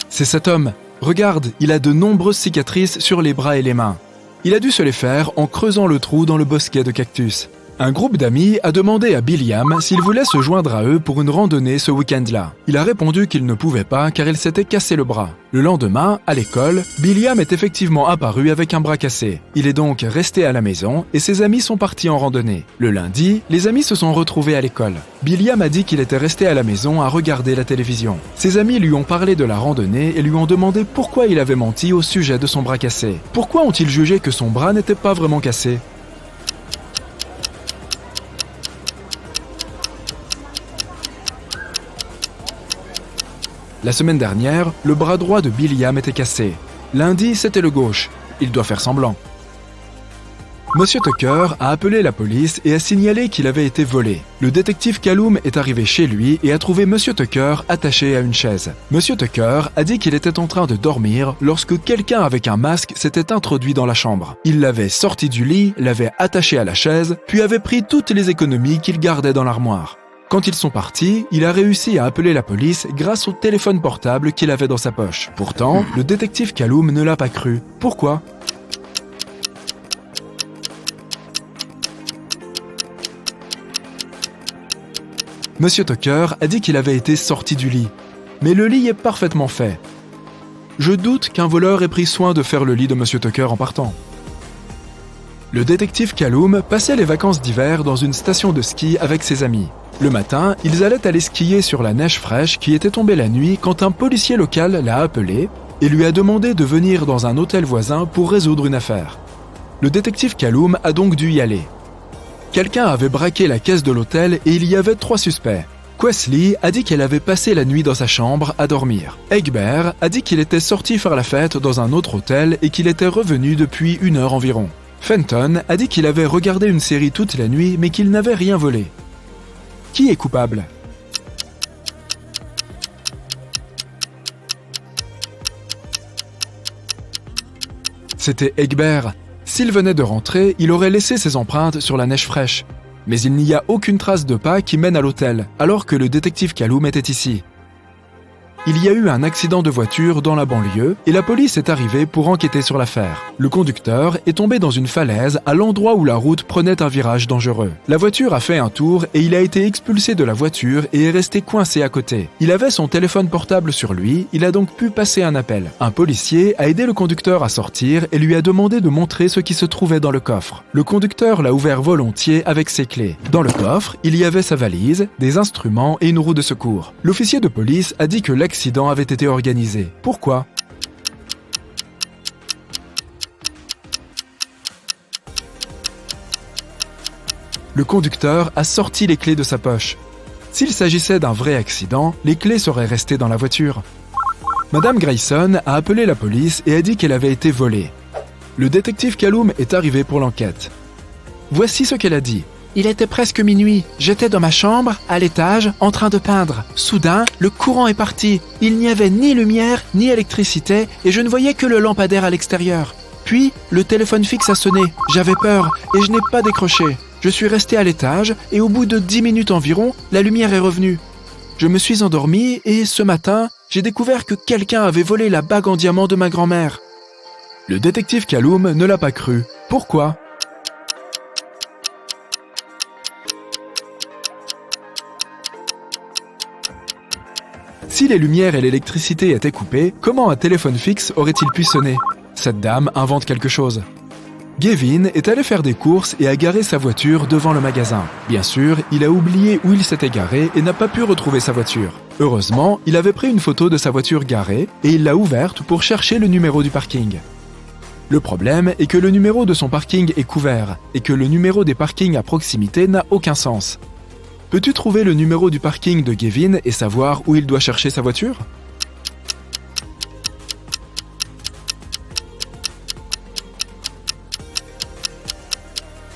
C'est cet homme. Regarde, il a de nombreuses cicatrices sur les bras et les mains. Il a dû se les faire en creusant le trou dans le bosquet de cactus. Un groupe d'amis a demandé à Billiam s'il voulait se joindre à eux pour une randonnée ce week-end-là. Il a répondu qu'il ne pouvait pas car il s'était cassé le bras. Le lendemain, à l'école, Billiam est effectivement apparu avec un bras cassé. Il est donc resté à la maison et ses amis sont partis en randonnée. Le lundi, les amis se sont retrouvés à l'école. Billiam a dit qu'il était resté à la maison à regarder la télévision. Ses amis lui ont parlé de la randonnée et lui ont demandé pourquoi il avait menti au sujet de son bras cassé. Pourquoi ont-ils jugé que son bras n'était pas vraiment cassé ? La semaine dernière, le bras droit de Billiam était cassé. Lundi, c'était le gauche. Il doit faire semblant. Monsieur Tucker a appelé la police et a signalé qu'il avait été volé. Le détective Callum est arrivé chez lui et a trouvé Monsieur Tucker attaché à une chaise. Monsieur Tucker a dit qu'il était en train de dormir lorsque quelqu'un avec un masque s'était introduit dans la chambre. Il l'avait sorti du lit, l'avait attaché à la chaise, puis avait pris toutes les économies qu'il gardait dans l'armoire. Quand ils sont partis, il a réussi à appeler la police grâce au téléphone portable qu'il avait dans sa poche. Pourtant, le détective Callum ne l'a pas cru. Pourquoi ? Monsieur Tucker a dit qu'il avait été sorti du lit. Mais le lit est parfaitement fait. Je doute qu'un voleur ait pris soin de faire le lit de Monsieur Tucker en partant. Le détective Callum passait les vacances d'hiver dans une station de ski avec ses amis. Le matin, ils allaient aller skier sur la neige fraîche qui était tombée la nuit quand un policier local l'a appelé et lui a demandé de venir dans un hôtel voisin pour résoudre une affaire. Le détective Callum a donc dû y aller. Quelqu'un avait braqué la caisse de l'hôtel et il y avait 3 suspects. Questley a dit qu'elle avait passé la nuit dans sa chambre à dormir. Egbert a dit qu'il était sorti faire la fête dans un autre hôtel et qu'il était revenu depuis 1 heure environ. Fenton a dit qu'il avait regardé une série toute la nuit mais qu'il n'avait rien volé. Qui est coupable ? C'était Egbert. S'il venait de rentrer, il aurait laissé ses empreintes sur la neige fraîche. Mais il n'y a aucune trace de pas qui mène à l'hôtel, alors que le détective Callum était ici. Il y a eu un accident de voiture dans la banlieue et la police est arrivée pour enquêter sur l'affaire. Le conducteur est tombé dans une falaise à l'endroit où la route prenait un virage dangereux. La voiture a fait un tour et il a été expulsé de la voiture et est resté coincé à côté. Il avait son téléphone portable sur lui, il a donc pu passer un appel. Un policier a aidé le conducteur à sortir et lui a demandé de montrer ce qui se trouvait dans le coffre. Le conducteur l'a ouvert volontiers avec ses clés. Dans le coffre, il y avait sa valise, des instruments et une roue de secours. L'officier de police a dit que l'accident avait été organisé. Pourquoi ? Le conducteur a sorti les clés de sa poche. S'il s'agissait d'un vrai accident, les clés seraient restées dans la voiture. Madame Grayson a appelé la police et a dit qu'elle avait été volée. Le détective Callum est arrivé pour l'enquête. Voici ce qu'elle a dit. Il était presque minuit. J'étais dans ma chambre, à l'étage, en train de peindre. Soudain, le courant est parti. Il n'y avait ni lumière, ni électricité, et je ne voyais que le lampadaire à l'extérieur. Puis, le téléphone fixe a sonné. J'avais peur, et je n'ai pas décroché. Je suis resté à l'étage, et au bout de 10 minutes environ, la lumière est revenue. Je me suis endormi, et ce matin, j'ai découvert que quelqu'un avait volé la bague en diamant de ma grand-mère. Le détective Callum ne l'a pas cru. Pourquoi ? Si les lumières et l'électricité étaient coupées, comment un téléphone fixe aurait-il pu sonner ? Cette dame invente quelque chose. Gavin est allé faire des courses et a garé sa voiture devant le magasin. Bien sûr, il a oublié où il s'était garé et n'a pas pu retrouver sa voiture. Heureusement, il avait pris une photo de sa voiture garée et il l'a ouverte pour chercher le numéro du parking. Le problème est que le numéro de son parking est couvert et que le numéro des parkings à proximité n'a aucun sens. Peux-tu trouver le numéro du parking de Gavin et savoir où il doit chercher sa voiture ?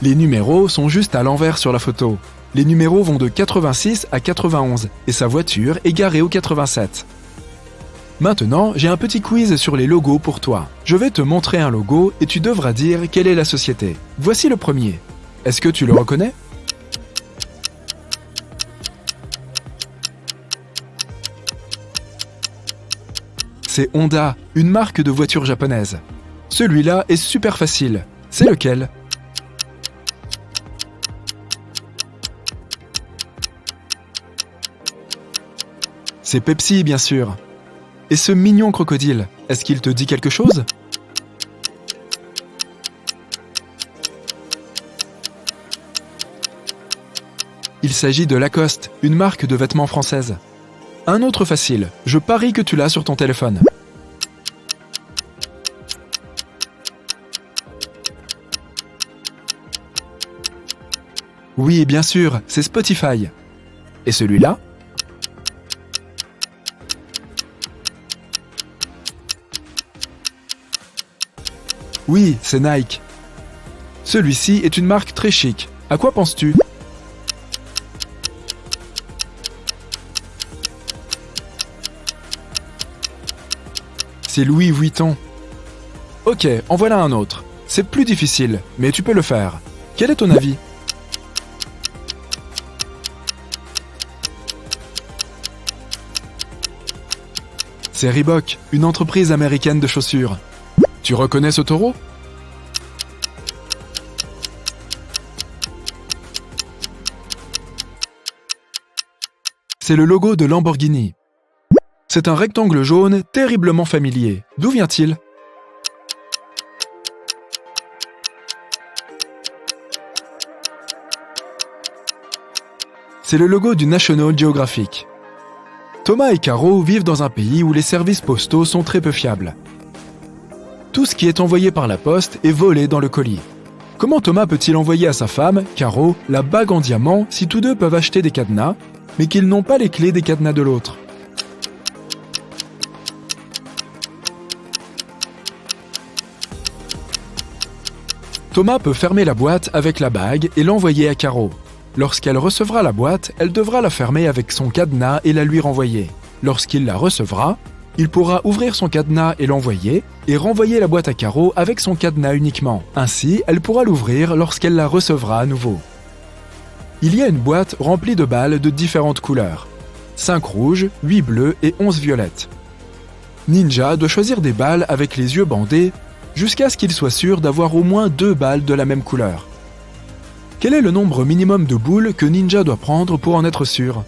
Les numéros sont juste à l'envers sur la photo. Les numéros vont de 86 à 91 et sa voiture est garée au 87. Maintenant, j'ai un petit quiz sur les logos pour toi. Je vais te montrer un logo et tu devras dire quelle est la société. Voici le premier. Est-ce que tu le reconnais ? C'est Honda, une marque de voiture japonaise. Celui-là est super facile. C'est lequel ? C'est Pepsi, bien sûr. Et ce mignon crocodile, est-ce qu'il te dit quelque chose? Il s'agit de Lacoste, une marque de vêtements française. Un autre facile, je parie que tu l'as sur ton téléphone. Oui, bien sûr, c'est Spotify. Et celui-là? Oui, c'est Nike. Celui-ci est une marque très chic. À quoi penses-tu? C'est Louis Vuitton. Ok, en voilà un autre. C'est plus difficile, mais tu peux le faire. Quel est ton avis? C'est Reebok, une entreprise américaine de chaussures. Tu reconnais ce taureau? C'est le logo de Lamborghini. C'est un rectangle jaune terriblement familier. D'où vient-il? C'est le logo du National Geographic. Thomas et Caro vivent dans un pays où les services postaux sont très peu fiables. Tout ce qui est envoyé par la poste est volé dans le colis. Comment Thomas peut-il envoyer à sa femme, Caro, la bague en diamant si tous deux peuvent acheter des cadenas, mais qu'ils n'ont pas les clés des cadenas de l'autre? Thomas peut fermer la boîte avec la bague et l'envoyer à Caro. Lorsqu'elle recevra la boîte, elle devra la fermer avec son cadenas et la lui renvoyer. Lorsqu'il la recevra, il pourra ouvrir son cadenas et l'envoyer, et renvoyer la boîte à Caro avec son cadenas uniquement. Ainsi, elle pourra l'ouvrir lorsqu'elle la recevra à nouveau. Il y a une boîte remplie de balles de différentes couleurs. 5 rouges, 8 bleus et 11 violettes. Ninja doit choisir des balles avec les yeux bandés jusqu'à ce qu'il soit sûr d'avoir au moins 2 balles de la même couleur. Quel est le nombre minimum de boules que Ninja doit prendre pour en être sûr?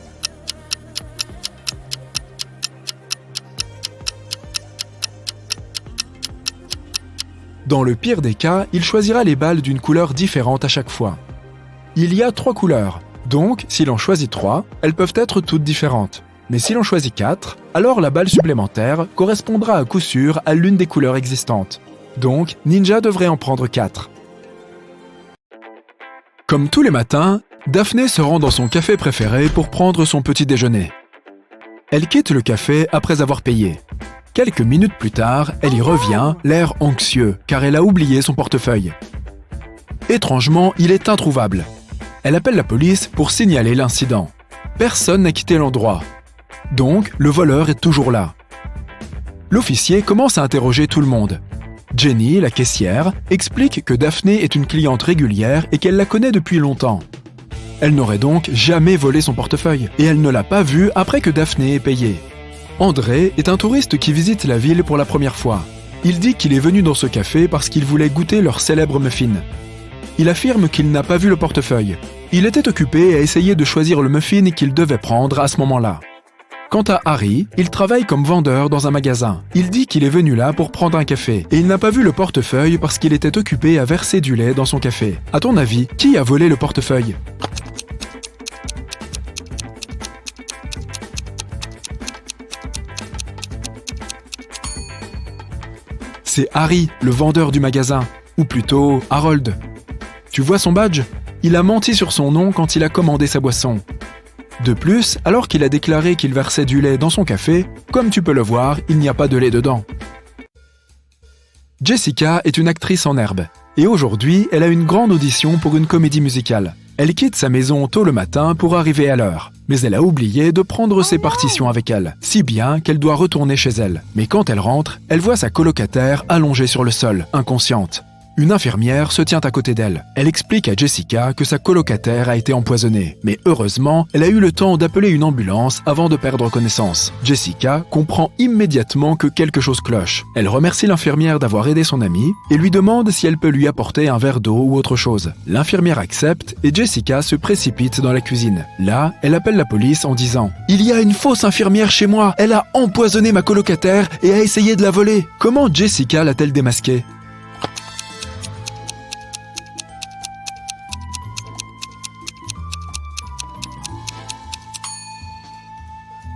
Dans le pire des cas, il choisira les balles d'une couleur différente à chaque fois. Il y a 3 couleurs, donc s'il en choisit 3, elles peuvent être toutes différentes. Mais s'il en choisit 4, alors la balle supplémentaire correspondra à coup sûr à l'une des couleurs existantes. Donc, Ninja devrait en prendre 4. Comme tous les matins, Daphné se rend dans son café préféré pour prendre son petit déjeuner. Elle quitte le café après avoir payé. Quelques minutes plus tard, elle y revient, l'air anxieux, car elle a oublié son portefeuille. Étrangement, il est introuvable. Elle appelle la police pour signaler l'incident. Personne n'a quitté l'endroit. Donc, le voleur est toujours là. L'officier commence à interroger tout le monde. Jenny, la caissière, explique que Daphné est une cliente régulière et qu'elle la connaît depuis longtemps. Elle n'aurait donc jamais volé son portefeuille, et elle ne l'a pas vu après que Daphné ait payé. André est un touriste qui visite la ville pour la première fois. Il dit qu'il est venu dans ce café parce qu'il voulait goûter leur célèbre muffin. Il affirme qu'il n'a pas vu le portefeuille. Il était occupé à essayer de choisir le muffin qu'il devait prendre à ce moment-là. Quant à Harry, il travaille comme vendeur dans un magasin. Il dit qu'il est venu là pour prendre un café, et il n'a pas vu le portefeuille parce qu'il était occupé à verser du lait dans son café. À ton avis, qui a volé le portefeuille? C'est Harry, le vendeur du magasin, ou plutôt Harold. Tu vois son badge? Il a menti sur son nom quand il a commandé sa boisson. De plus, alors qu'il a déclaré qu'il versait du lait dans son café, comme tu peux le voir, il n'y a pas de lait dedans. Jessica est une actrice en herbe, et aujourd'hui, elle a une grande audition pour une comédie musicale. Elle quitte sa maison tôt le matin pour arriver à l'heure, mais elle a oublié de prendre ses partitions avec elle, si bien qu'elle doit retourner chez elle. Mais quand elle rentre, elle voit sa colocataire allongée sur le sol, inconsciente. Une infirmière se tient à côté d'elle. Elle explique à Jessica que sa colocataire a été empoisonnée. Mais heureusement, elle a eu le temps d'appeler une ambulance avant de perdre connaissance. Jessica comprend immédiatement que quelque chose cloche. Elle remercie l'infirmière d'avoir aidé son amie et lui demande si elle peut lui apporter un verre d'eau ou autre chose. L'infirmière accepte et Jessica se précipite dans la cuisine. Là, elle appelle la police en disant « Il y a une fausse infirmière chez moi. Elle a empoisonné ma colocataire et a essayé de la voler. » Comment Jessica l'a-t-elle démasquée ?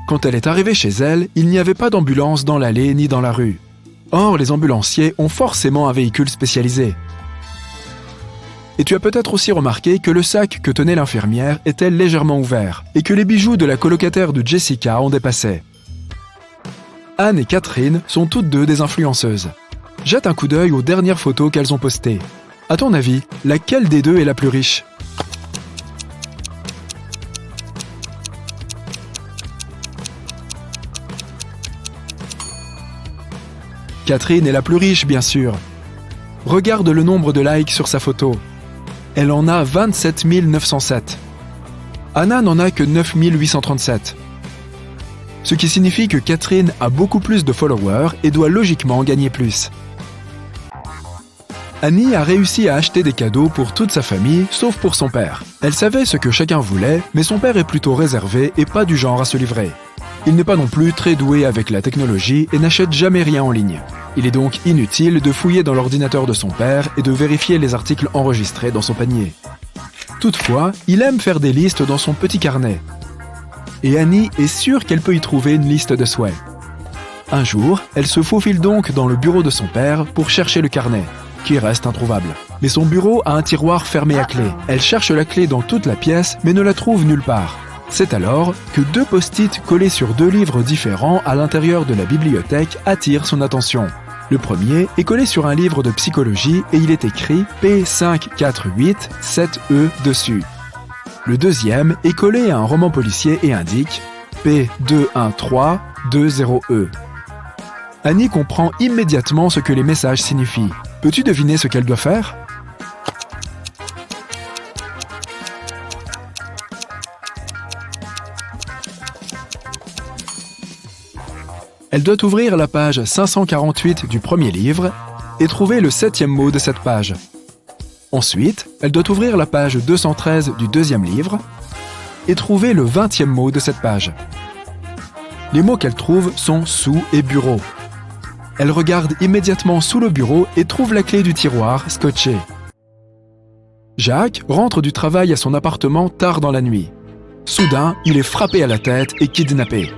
Quand elle est arrivée chez elle, il n'y avait pas d'ambulance dans l'allée ni dans la rue. Or, les ambulanciers ont forcément un véhicule spécialisé. Et tu as peut-être aussi remarqué que le sac que tenait l'infirmière était légèrement ouvert et que les bijoux de la colocataire de Jessica en dépassaient. Anne et Catherine sont toutes deux des influenceuses. Jette un coup d'œil aux dernières photos qu'elles ont postées. À ton avis, laquelle des deux est la plus riche ? Catherine est la plus riche, bien sûr. Regarde le nombre de likes sur sa photo. Elle en a 27 907. Anna n'en a que 9 837. Ce qui signifie que Catherine a beaucoup plus de followers et doit logiquement gagner plus. Annie a réussi à acheter des cadeaux pour toute sa famille, sauf pour son père. Elle savait ce que chacun voulait, mais son père est plutôt réservé et pas du genre à se livrer. Il n'est pas non plus très doué avec la technologie et n'achète jamais rien en ligne. Il est donc inutile de fouiller dans l'ordinateur de son père et de vérifier les articles enregistrés dans son panier. Toutefois, il aime faire des listes dans son petit carnet. Et Annie est sûre qu'elle peut y trouver une liste de souhaits. Un jour, elle se faufile donc dans le bureau de son père pour chercher le carnet, qui reste introuvable. Mais son bureau a un tiroir fermé à clé. Elle cherche la clé dans toute la pièce, mais ne la trouve nulle part. C'est alors que 2 post-it collés sur 2 livres différents à l'intérieur de la bibliothèque attirent son attention. Le premier est collé sur un livre de psychologie et il est écrit P5487E dessus. Le deuxième est collé à un roman policier et indique P213220E. Annie comprend immédiatement ce que les messages signifient. Peux-tu deviner ce qu'elle doit faire ? Elle doit ouvrir la page 548 du premier livre et trouver le 7e mot de cette page. Ensuite, elle doit ouvrir la page 213 du deuxième livre et trouver le 20e mot de cette page. Les mots qu'elle trouve sont « sous » et « bureau ». Elle regarde immédiatement sous le bureau et trouve la clé du tiroir scotchée. Jacques rentre du travail à son appartement tard dans la nuit. Soudain, il est frappé à la tête et kidnappé.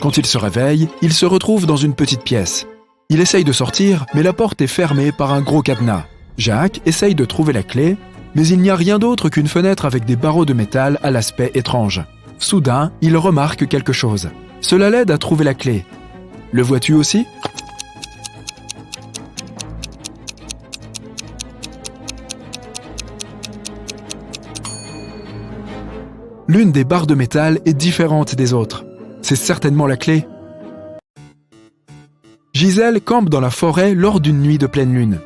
Quand il se réveille, il se retrouve dans une petite pièce. Il essaye de sortir, mais la porte est fermée par un gros cadenas. Jacques essaye de trouver la clé, mais il n'y a rien d'autre qu'une fenêtre avec des barreaux de métal à l'aspect étrange. Soudain, il remarque quelque chose. Cela l'aide à trouver la clé. Le vois-tu aussi ? L'une des barres de métal est différente des autres. C'est certainement la clé. Gisèle campe dans la forêt lors d'une nuit de pleine lune.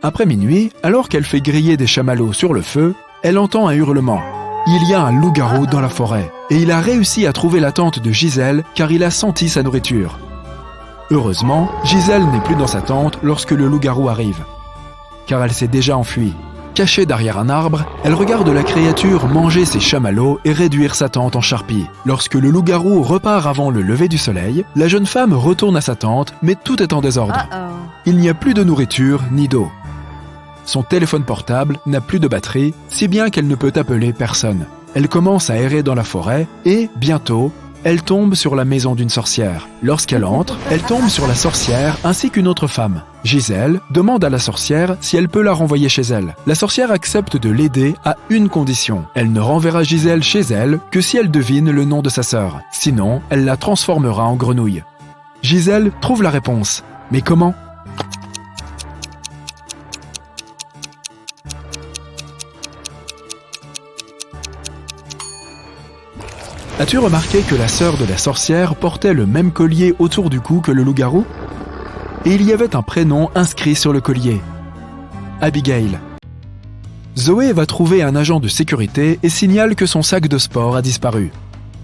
Après minuit, alors qu'elle fait griller des chamallows sur le feu, elle entend un hurlement. Il y a un loup-garou dans la forêt, et il a réussi à trouver la tente de Gisèle car il a senti sa nourriture. Heureusement, Gisèle n'est plus dans sa tente lorsque le loup-garou arrive, car elle s'est déjà enfuie. Cachée derrière un arbre, elle regarde la créature manger ses chamallows et réduire sa tente en charpie. Lorsque le loup-garou repart avant le lever du soleil, la jeune femme retourne à sa tente, mais tout est en désordre. Il n'y a plus de nourriture ni d'eau. Son téléphone portable n'a plus de batterie, si bien qu'elle ne peut appeler personne. Elle commence à errer dans la forêt et, bientôt, elle tombe sur la maison d'une sorcière. Lorsqu'elle entre, elle tombe sur la sorcière ainsi qu'une autre femme. Gisèle demande à la sorcière si elle peut la renvoyer chez elle. La sorcière accepte de l'aider à une condition. Elle ne renverra Gisèle chez elle que si elle devine le nom de sa sœur. Sinon, elle la transformera en grenouille. Gisèle trouve la réponse. Mais comment ? As-tu remarqué que la sœur de la sorcière portait le même collier autour du cou que le loup-garou ? Et il y avait un prénom inscrit sur le collier. Abigail. Zoé va trouver un agent de sécurité et signale que son sac de sport a disparu.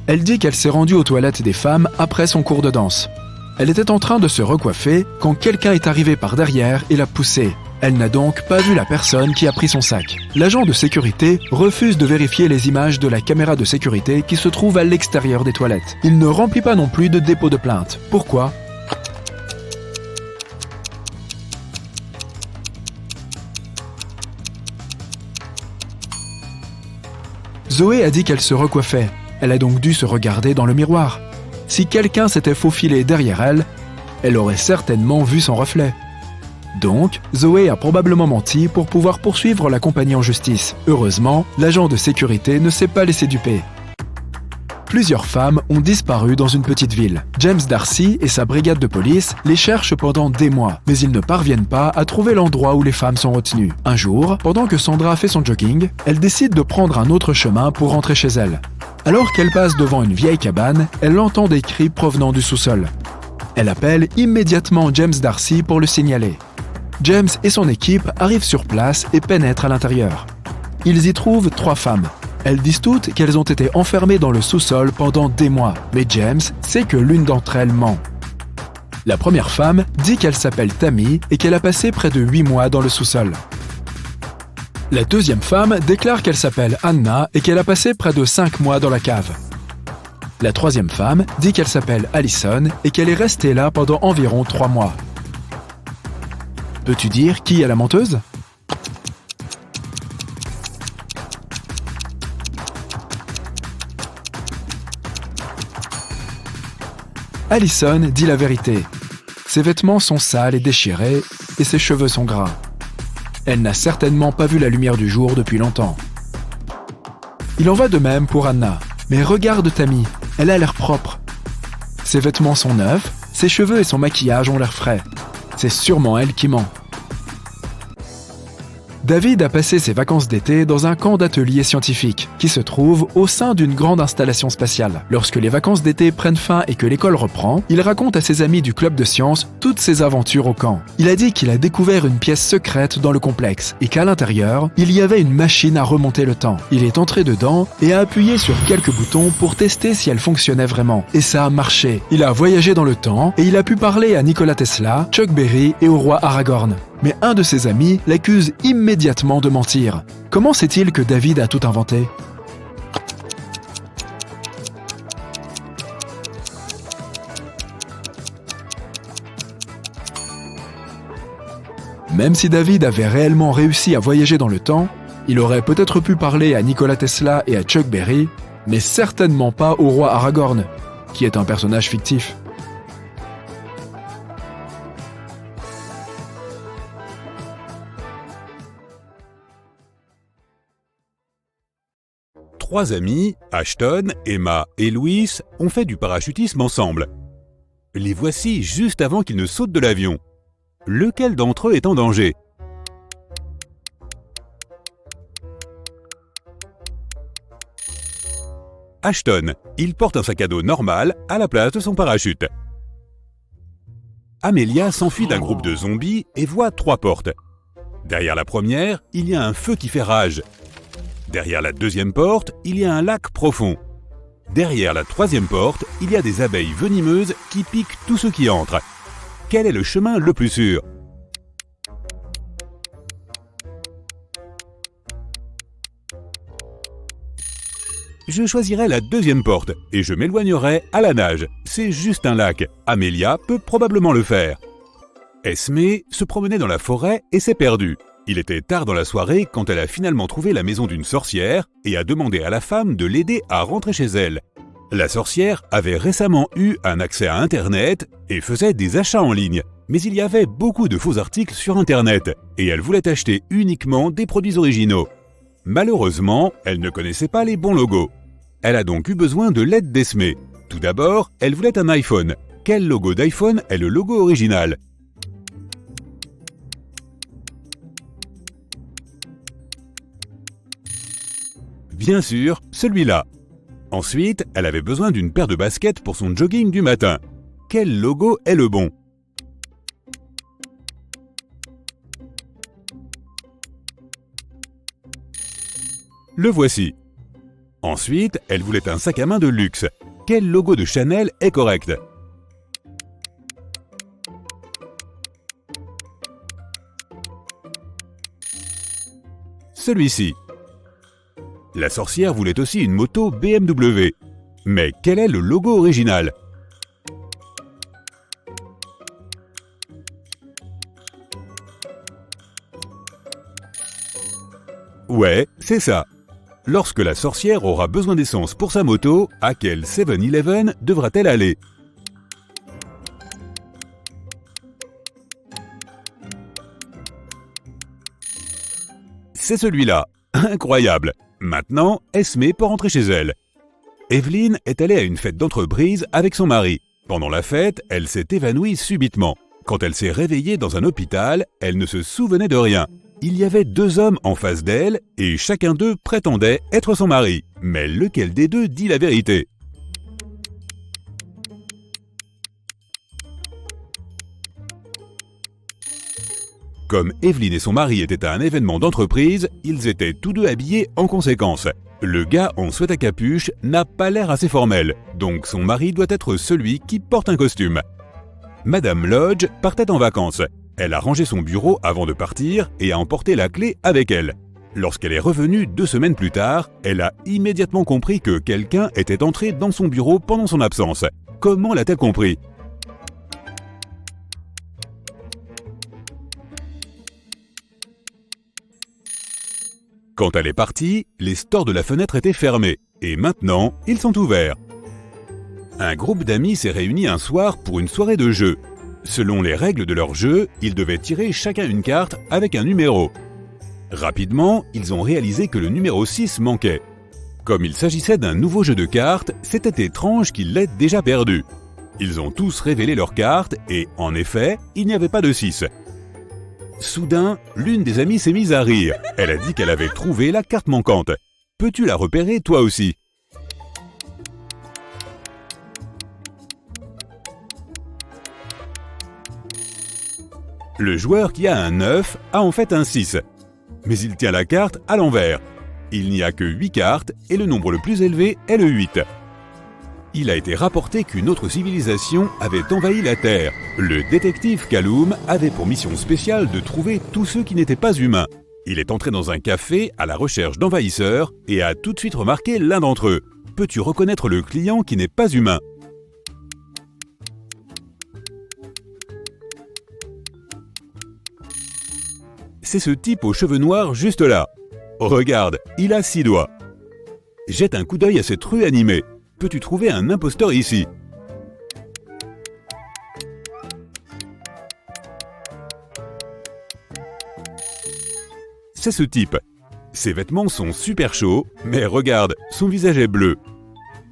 Elle dit qu'elle s'est rendue aux toilettes des femmes après son cours de danse. Elle était en train de se recoiffer quand quelqu'un est arrivé par derrière et l'a poussée. Elle n'a donc pas vu la personne qui a pris son sac. L'agent de sécurité refuse de vérifier les images de la caméra de sécurité qui se trouve à l'extérieur des toilettes. Il ne remplit pas non plus de dépôt de plainte. Pourquoi ? Zoé a dit qu'elle se recoiffait. Elle a donc dû se regarder dans le miroir. Si quelqu'un s'était faufilé derrière elle, elle aurait certainement vu son reflet. Donc, Zoé a probablement menti pour pouvoir poursuivre la compagnie en justice. Heureusement, l'agent de sécurité ne s'est pas laissé duper. Plusieurs femmes ont disparu dans une petite ville. James Darcy et sa brigade de police les cherchent pendant des mois, mais ils ne parviennent pas à trouver l'endroit où les femmes sont retenues. Un jour, pendant que Sandra fait son jogging, elle décide de prendre un autre chemin pour rentrer chez elle. Alors qu'elle passe devant une vieille cabane, elle entend des cris provenant du sous-sol. Elle appelle immédiatement James Darcy pour le signaler. James et son équipe arrivent sur place et pénètrent à l'intérieur. Ils y trouvent 3 femmes. Elles disent toutes qu'elles ont été enfermées dans le sous-sol pendant des mois, mais James sait que l'une d'entre elles ment. La première femme dit qu'elle s'appelle Tammy et qu'elle a passé près de 8 mois dans le sous-sol. La deuxième femme déclare qu'elle s'appelle Anna et qu'elle a passé près de 5 mois dans la cave. La troisième femme dit qu'elle s'appelle Allison et qu'elle est restée là pendant environ 3 mois. Peux-tu dire qui est la menteuse ? Allison dit la vérité. Ses vêtements sont sales et déchirés et ses cheveux sont gras. Elle n'a certainement pas vu la lumière du jour depuis longtemps. Il en va de même pour Anna. Mais regarde Tammy, elle a l'air propre. Ses vêtements sont neufs, ses cheveux et son maquillage ont l'air frais. C'est sûrement elle qui ment. David a passé ses vacances d'été dans un camp d'atelier scientifique qui se trouve au sein d'une grande installation spatiale. Lorsque les vacances d'été prennent fin et que l'école reprend, il raconte à ses amis du club de sciences toutes ses aventures au camp. Il a dit qu'il a découvert une pièce secrète dans le complexe et qu'à l'intérieur, il y avait une machine à remonter le temps. Il est entré dedans et a appuyé sur quelques boutons pour tester si elle fonctionnait vraiment. Et ça a marché. Il a voyagé dans le temps et il a pu parler à Nikola Tesla, Chuck Berry et au roi Aragorn. Mais un de ses amis l'accuse immédiatement de mentir. Comment sait-il que David a tout inventé ? Même si David avait réellement réussi à voyager dans le temps, il aurait peut-être pu parler à Nikola Tesla et à Chuck Berry, mais certainement pas au roi Aragorn, qui est un personnage fictif. Trois amis, Ashton, Emma et Louis, ont fait du parachutisme ensemble. Les voici juste avant qu'ils ne sautent de l'avion. Lequel d'entre eux est en danger ? Ashton, il porte un sac à dos normal à la place de son parachute. Amelia s'enfuit d'un groupe de zombies et voit 3 portes. Derrière la première, il y a un feu qui fait rage. Derrière la deuxième porte, il y a un lac profond. Derrière la troisième porte, il y a des abeilles venimeuses qui piquent tous ceux qui entrent. Quel est le chemin le plus sûr ? Je choisirai la deuxième porte et je m'éloignerai à la nage. C'est juste un lac. Amelia peut probablement le faire. Esmée se promenait dans la forêt et s'est perdue. Il était tard dans la soirée quand elle a finalement trouvé la maison d'une sorcière et a demandé à la femme de l'aider à rentrer chez elle. La sorcière avait récemment eu un accès à Internet et faisait des achats en ligne. Mais il y avait beaucoup de faux articles sur Internet et elle voulait acheter uniquement des produits originaux. Malheureusement, elle ne connaissait pas les bons logos. Elle a donc eu besoin de l'aide d'Esmée. Tout d'abord, elle voulait un iPhone. Quel logo d'iPhone est le logo original ? Bien sûr, celui-là. Ensuite, elle avait besoin d'une paire de baskets pour son jogging du matin. Quel logo est le bon ? Le voici. Ensuite, elle voulait un sac à main de luxe. Quel logo de Chanel est correct? Celui-ci. La sorcière voulait aussi une moto BMW. Mais quel est le logo original? Ouais, c'est ça. Lorsque la sorcière aura besoin d'essence pour sa moto, à quel 7-Eleven devra-t-elle aller? C'est celui-là. Incroyable. Maintenant, Esmé peut rentrer chez elle. Evelyne est allée à une fête d'entreprise avec son mari. Pendant la fête, elle s'est évanouie subitement. Quand elle s'est réveillée dans un hôpital, elle ne se souvenait de rien. Il y avait 2 hommes en face d'elle et chacun d'eux prétendait être son mari. Mais lequel des deux dit la vérité? Comme Evelyne et son mari étaient à un événement d'entreprise, ils étaient tous deux habillés en conséquence. Le gars en sweat à capuche n'a pas l'air assez formel, donc son mari doit être celui qui porte un costume. Madame Lodge partait en vacances. Elle a rangé son bureau avant de partir et a emporté la clé avec elle. Lorsqu'elle est revenue 2 semaines plus tard, elle a immédiatement compris que quelqu'un était entré dans son bureau pendant son absence. Comment l'a-t-elle compris? Quand elle est partie, les stores de la fenêtre étaient fermés, et maintenant, ils sont ouverts. Un groupe d'amis s'est réuni un soir pour une soirée de jeu. Selon les règles de leur jeu, ils devaient tirer chacun une carte avec un numéro. Rapidement, ils ont réalisé que le numéro 6 manquait. Comme il s'agissait d'un nouveau jeu de cartes, c'était étrange qu'ils l'aient déjà perdu. Ils ont tous révélé leurs cartes et, en effet, il n'y avait pas de 6. Soudain, l'une des amies s'est mise à rire. Elle a dit qu'elle avait trouvé la carte manquante. Peux-tu la repérer, toi aussi? Le joueur qui a un 9 a en fait un 6. Mais il tient la carte à l'envers. Il n'y a que 8 cartes et le nombre le plus élevé est le 8. Il a été rapporté qu'une autre civilisation avait envahi la Terre. Le détective Callum avait pour mission spéciale de trouver tous ceux qui n'étaient pas humains. Il est entré dans un café à la recherche d'envahisseurs et a tout de suite remarqué l'un d'entre eux. Peux-tu reconnaître le client qui n'est pas humain? C'est ce type aux cheveux noirs juste là. Regarde, il a 6 doigts. Jette un coup d'œil à cette rue animée. Peux-tu trouver un imposteur ici? C'est ce type. Ses vêtements sont super chauds, mais regarde, son visage est bleu.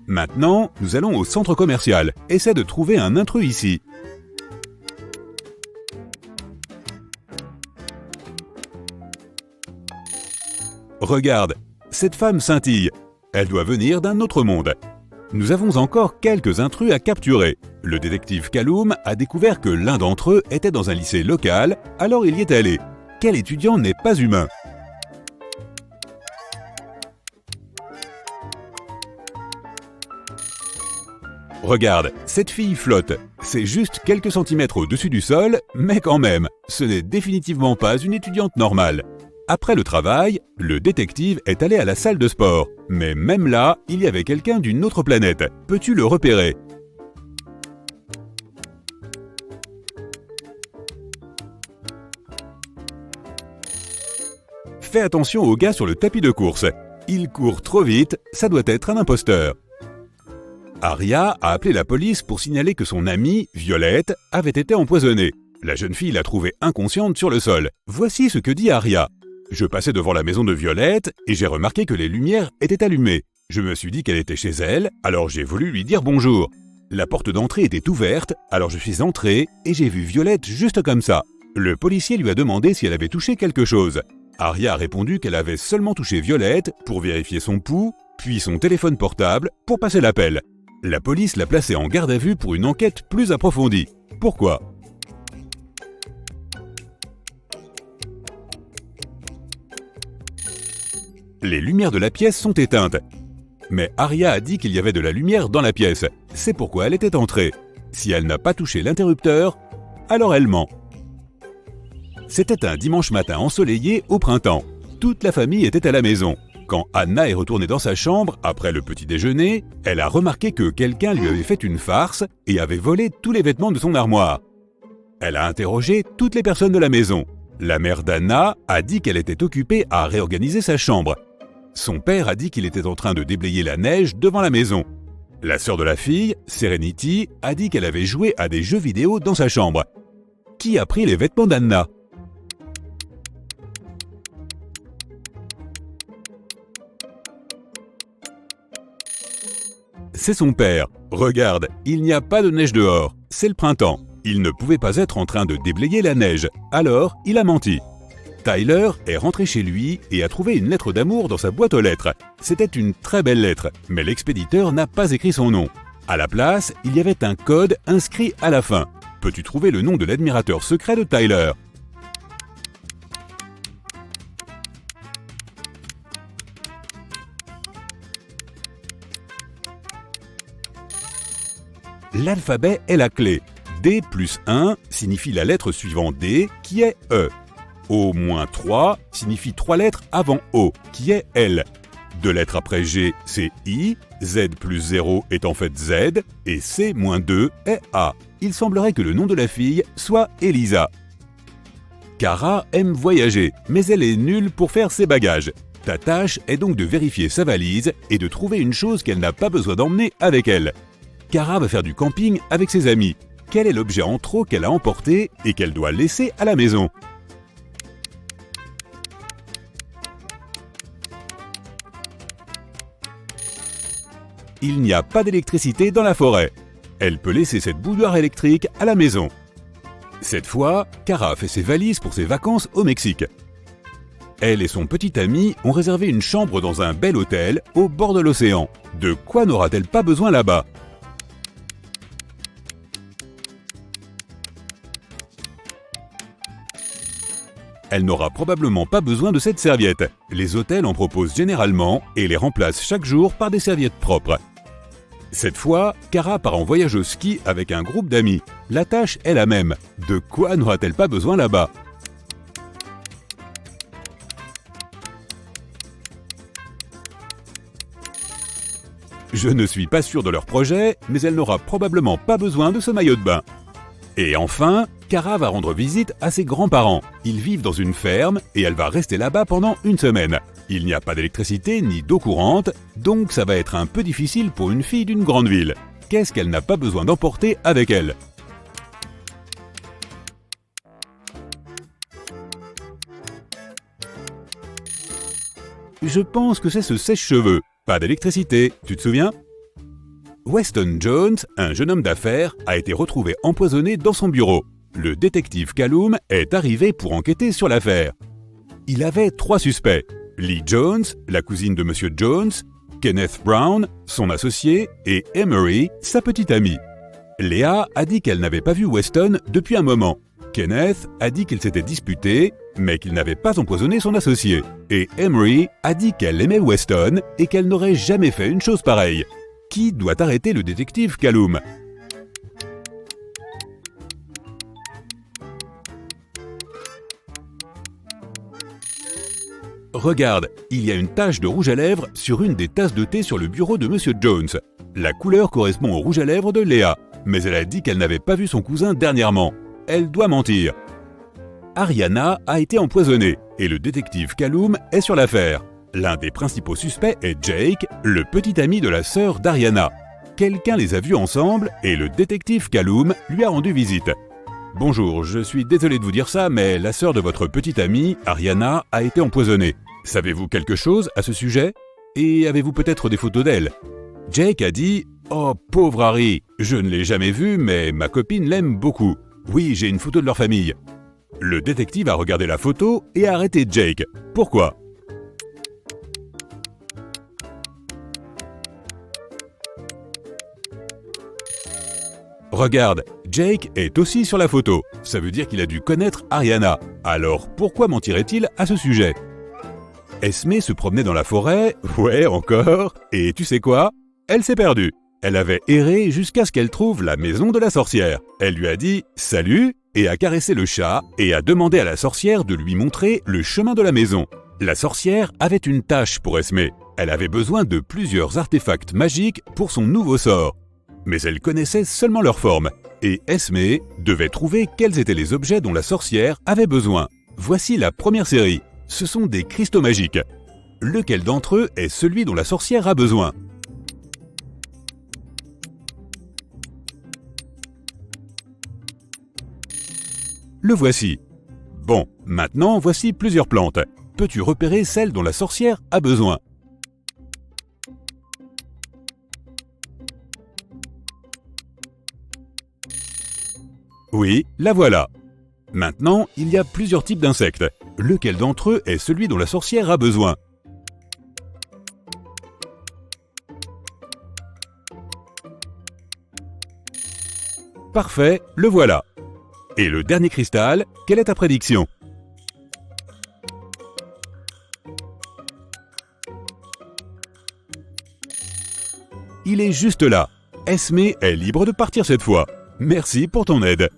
Maintenant, nous allons au centre commercial. Essaie de trouver un intrus ici. Regarde, cette femme scintille. Elle doit venir d'un autre monde. Nous avons encore quelques intrus à capturer. Le détective Callum a découvert que l'un d'entre eux était dans un lycée local, alors il y est allé. Quel étudiant n'est pas humain? Regarde, cette fille flotte. C'est juste quelques centimètres au-dessus du sol, mais quand même, ce n'est définitivement pas une étudiante normale. Après le travail, le détective est allé à la salle de sport. Mais même là, il y avait quelqu'un d'une autre planète. Peux-tu le repérer? Fais attention au gars sur le tapis de course. Il court trop vite, ça doit être un imposteur. Aria a appelé la police pour signaler que son amie, Violette, avait été empoisonnée. La jeune fille l'a trouvée inconsciente sur le sol. Voici ce que dit Aria. Je passais devant la maison de Violette et j'ai remarqué que les lumières étaient allumées. Je me suis dit qu'elle était chez elle, alors j'ai voulu lui dire bonjour. La porte d'entrée était ouverte, alors je suis entré et j'ai vu Violette juste comme ça. Le policier lui a demandé si elle avait touché quelque chose. Aria a répondu qu'elle avait seulement touché Violette pour vérifier son pouls, puis son téléphone portable pour passer l'appel. La police l'a placée en garde à vue pour une enquête plus approfondie. Pourquoi ? Les lumières de la pièce sont éteintes. Mais Arya a dit qu'il y avait de la lumière dans la pièce. C'est pourquoi elle était entrée. Si elle n'a pas touché l'interrupteur, alors elle ment. C'était un dimanche matin ensoleillé au printemps. Toute la famille était à la maison. Quand Anna est retournée dans sa chambre après le petit déjeuner, elle a remarqué que quelqu'un lui avait fait une farce et avait volé tous les vêtements de son armoire. Elle a interrogé toutes les personnes de la maison. La mère d'Anna a dit qu'elle était occupée à réorganiser sa chambre. Son père a dit qu'il était en train de déblayer la neige devant la maison. La sœur de la fille, Serenity, a dit qu'elle avait joué à des jeux vidéo dans sa chambre. Qui a pris les vêtements d'Anna ? C'est son père. Regarde, il n'y a pas de neige dehors. C'est le printemps. Il ne pouvait pas être en train de déblayer la neige. Alors, il a menti. Tyler est rentré chez lui et a trouvé une lettre d'amour dans sa boîte aux lettres. C'était une très belle lettre, mais l'expéditeur n'a pas écrit son nom. À la place, il y avait un code inscrit à la fin. Peux-tu trouver le nom de l'admirateur secret de Tyler ? L'alphabet est la clé. D plus 1 signifie la lettre suivant D, qui est E. O-3 signifie 3 lettres avant O, qui est L. 2 lettres après G, c'est I. Z plus 0 est en fait Z. Et C-2 est A. Il semblerait que le nom de la fille soit Elisa. Kara aime voyager, mais elle est nulle pour faire ses bagages. Ta tâche est donc de vérifier sa valise et de trouver une chose qu'elle n'a pas besoin d'emmener avec elle. Kara va faire du camping avec ses amis. Quel est l'objet en trop qu'elle a emporté et qu'elle doit laisser à la maison ? Il n'y a pas d'électricité dans la forêt. Elle peut laisser cette bouilloire électrique à la maison. Cette fois, Kara fait ses valises pour ses vacances au Mexique. Elle et son petit ami ont réservé une chambre dans un bel hôtel au bord de l'océan. De quoi n'aura-t-elle pas besoin là-bas ? Elle n'aura probablement pas besoin de cette serviette. Les hôtels en proposent généralement et les remplacent chaque jour par des serviettes propres. Cette fois, Kara part en voyage au ski avec un groupe d'amis. La tâche est la même. De quoi n'aura-t-elle pas besoin là-bas ? Je ne suis pas sûr de leur projet, mais elle n'aura probablement pas besoin de ce maillot de bain. Et enfin, Kara va rendre visite à ses grands-parents. Ils vivent dans une ferme et elle va rester là-bas pendant une semaine. Il n'y a pas d'électricité ni d'eau courante, donc ça va être un peu difficile pour une fille d'une grande ville. Qu'est-ce qu'elle n'a pas besoin d'emporter avec elle ? Je pense que c'est ce sèche-cheveux. Pas d'électricité, tu te souviens ? Weston Jones, un jeune homme d'affaires, a été retrouvé empoisonné dans son bureau. Le détective Callum est arrivé pour enquêter sur l'affaire. Il avait 3 suspects. Lee Jones, la cousine de Monsieur Jones, Kenneth Brown, son associé, et Emery, sa petite amie. Léa a dit qu'elle n'avait pas vu Weston depuis un moment. Kenneth a dit qu'ils s'étaient disputés, mais qu'il n'avait pas empoisonné son associé. Et Emery a dit qu'elle aimait Weston et qu'elle n'aurait jamais fait une chose pareille. Qui doit arrêter le détective Callum ? Regarde, il y a une tache de rouge à lèvres sur une des tasses de thé sur le bureau de Monsieur Jones. La couleur correspond au rouge à lèvres de Léa, mais elle a dit qu'elle n'avait pas vu son cousin dernièrement. Elle doit mentir. Ariana a été empoisonnée et le détective Callum est sur l'affaire. L'un des principaux suspects est Jake, le petit ami de la sœur d'Ariana. Quelqu'un les a vus ensemble et le détective Callum lui a rendu visite. Bonjour, je suis désolé de vous dire ça, mais la sœur de votre petite amie, Ariana, a été empoisonnée. Savez-vous quelque chose à ce sujet ? Et avez-vous peut-être des photos d'elle ? Jake a dit « Oh, pauvre Harry, je ne l'ai jamais vue, mais ma copine l'aime beaucoup. Oui, j'ai une photo de leur famille. » Le détective a regardé la photo et a arrêté Jake. Pourquoi ? Regarde, Jake est aussi sur la photo. Ça veut dire qu'il a dû connaître Ariana. Alors pourquoi mentirait-il à ce sujet ? Esmée se promenait dans la forêt, ouais encore, et tu sais quoi? Elle s'est perdue. Elle avait erré jusqu'à ce qu'elle trouve la maison de la sorcière. Elle lui a dit « Salut » et a caressé le chat et a demandé à la sorcière de lui montrer le chemin de la maison. La sorcière avait une tâche pour Esmée. Elle avait besoin de plusieurs artefacts magiques pour son nouveau sort. Mais elle connaissait seulement leur forme, et Esmée devait trouver quels étaient les objets dont la sorcière avait besoin. Voici la première série. Ce sont des cristaux magiques. Lequel d'entre eux est celui dont la sorcière a besoin? Le voici. Bon, maintenant voici plusieurs plantes. Peux-tu repérer celle dont la sorcière a besoin? Oui, la voilà. Maintenant, il y a plusieurs types d'insectes. Lequel d'entre eux est celui dont la sorcière a besoin? Parfait, le voilà. Et le dernier cristal, quelle est ta prédiction? Il est juste là. Esmée est libre de partir cette fois. Merci pour ton aide.